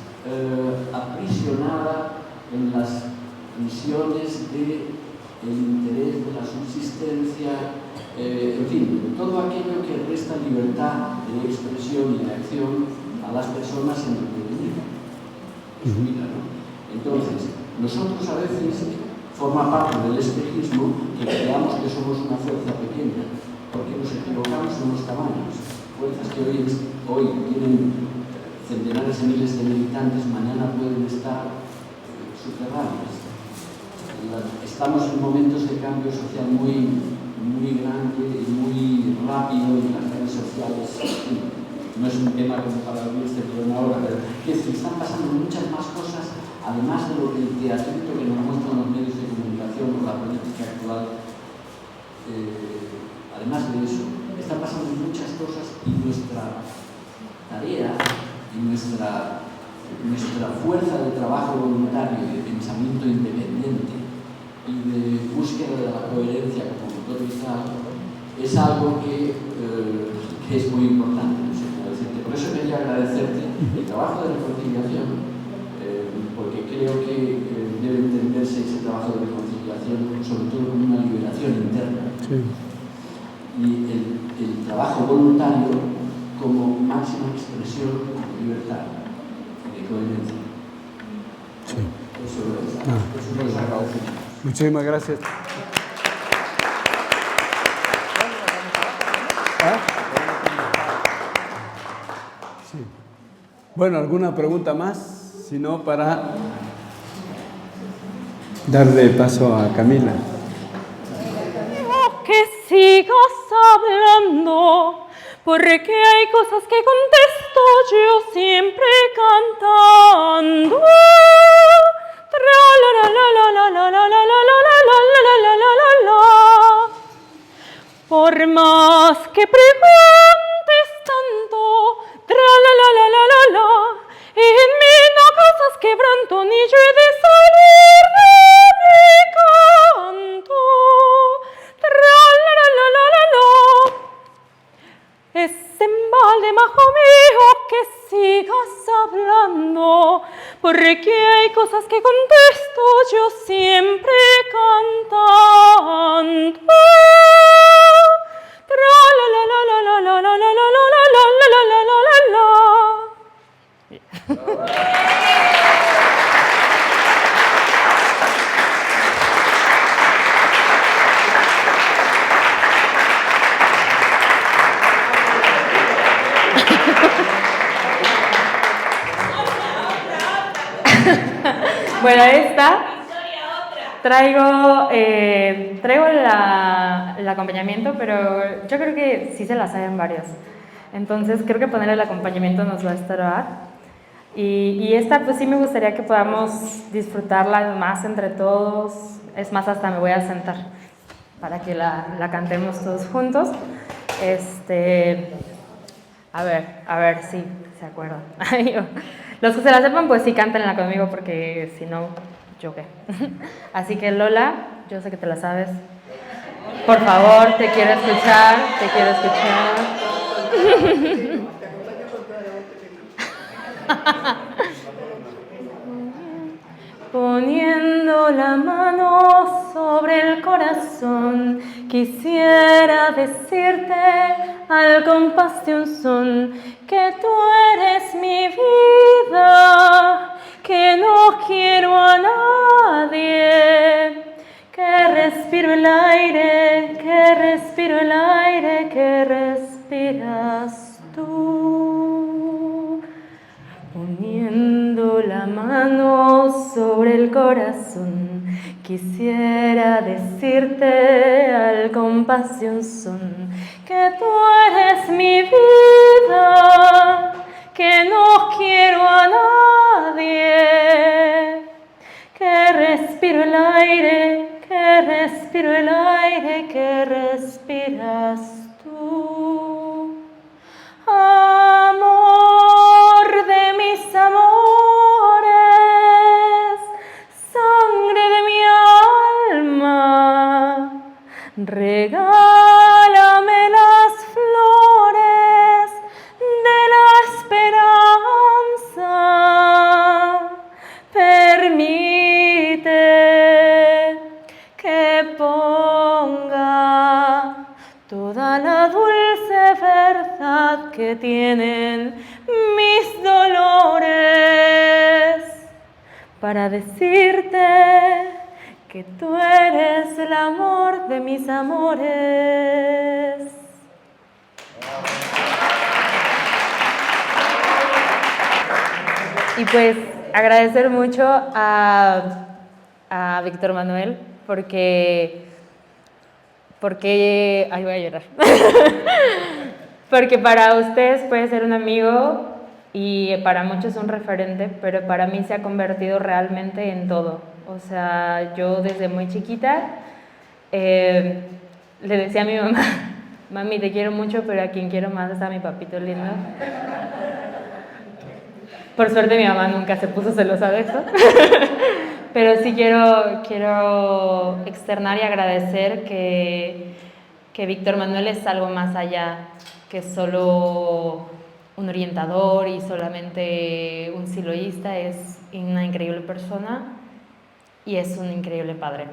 aprisionada en las visiones del interés de la subsistencia, en fin, todo aquello que resta libertad de expresión y de acción a las personas en el devenir de su vida, ¿no? Entonces, nosotros a veces forma parte del espejismo que creamos que somos una fuerza pequeña, porque nos equivocamos en los tamaños. Fuerzas que hoy tienen centenares de miles de militantes, mañana pueden estar subterráneas. Estamos en momentos de cambio social muy grande y muy rápido en las redes sociales. No es un tema como para abrir este programa ahora, pero que están pasando muchas más cosas, además de lo que el teatrito que nos muestran los medios de comunicación o la política actual. Además de eso, están pasando muchas cosas y nuestra tarea y nuestra fuerza de trabajo voluntario y de pensamiento independiente y de búsqueda de la coherencia como motor vital es algo que es muy importante, no sé cómo decirte. Por eso quería agradecerte el trabajo de reconciliación, porque creo que debe entenderse ese trabajo de reconciliación sobre todo como una liberación interna. Sí. Y el trabajo voluntario como máxima expresión de libertad y de coherencia. Sí. Eso es agradecimiento. Muchísimas gracias. Sí. Bueno, ¿alguna pregunta más? Si no, para darle paso a Camila. Que sigas hablando, porque hay cosas que contesto yo siempre cantando. Por más que preguntes tanto, en mí no causas quebranto, ni yo he de salir de mi canto. Es en balde, majo mío, que sigas hablando, porque hay cosas que contesto yo siempre cantando. Bueno, esta traigo el acompañamiento, pero yo creo que sí se la saben varios. Entonces creo que poner el acompañamiento nos va a estorbar. Y esta pues sí me gustaría que podamos disfrutarla más entre todos. Es más, hasta me voy a sentar para que la cantemos todos juntos. A ver si se acuerdan. Los que se la sepan, pues sí, cántenla conmigo, porque si no, yo qué. Así que Lola, yo sé que te la sabes. Por favor, te quiero escuchar, Poniendo la mano sobre el corazón, quisiera decirte al compás de un son que tú eres mi vida, que no quiero a nadie, que respiro el aire, que respiras tú. Poniendo la mano sobre el corazón, quisiera decirte al compás de un son que tú eres mi vida, que no quiero a nadie, que respiro el aire, que respiras tú. Amor de mis amores, vienen mis dolores para decirte que tú eres el amor de mis amores. Y pues agradecer mucho a Víctor Manuel porque ay, voy a llorar. Porque para ustedes puede ser un amigo y para muchos un referente, pero para mí se ha convertido realmente en todo. O sea, yo desde muy chiquita le decía a mi mamá, mami, te quiero mucho, pero a quien quiero más es a mi papito lindo. Por suerte mi mamá nunca se puso celosa de eso. Pero sí quiero externar y agradecer que Víctor Manuel es algo más allá que solo un orientador y solamente un siloísta. Es una increíble persona y es un increíble padre.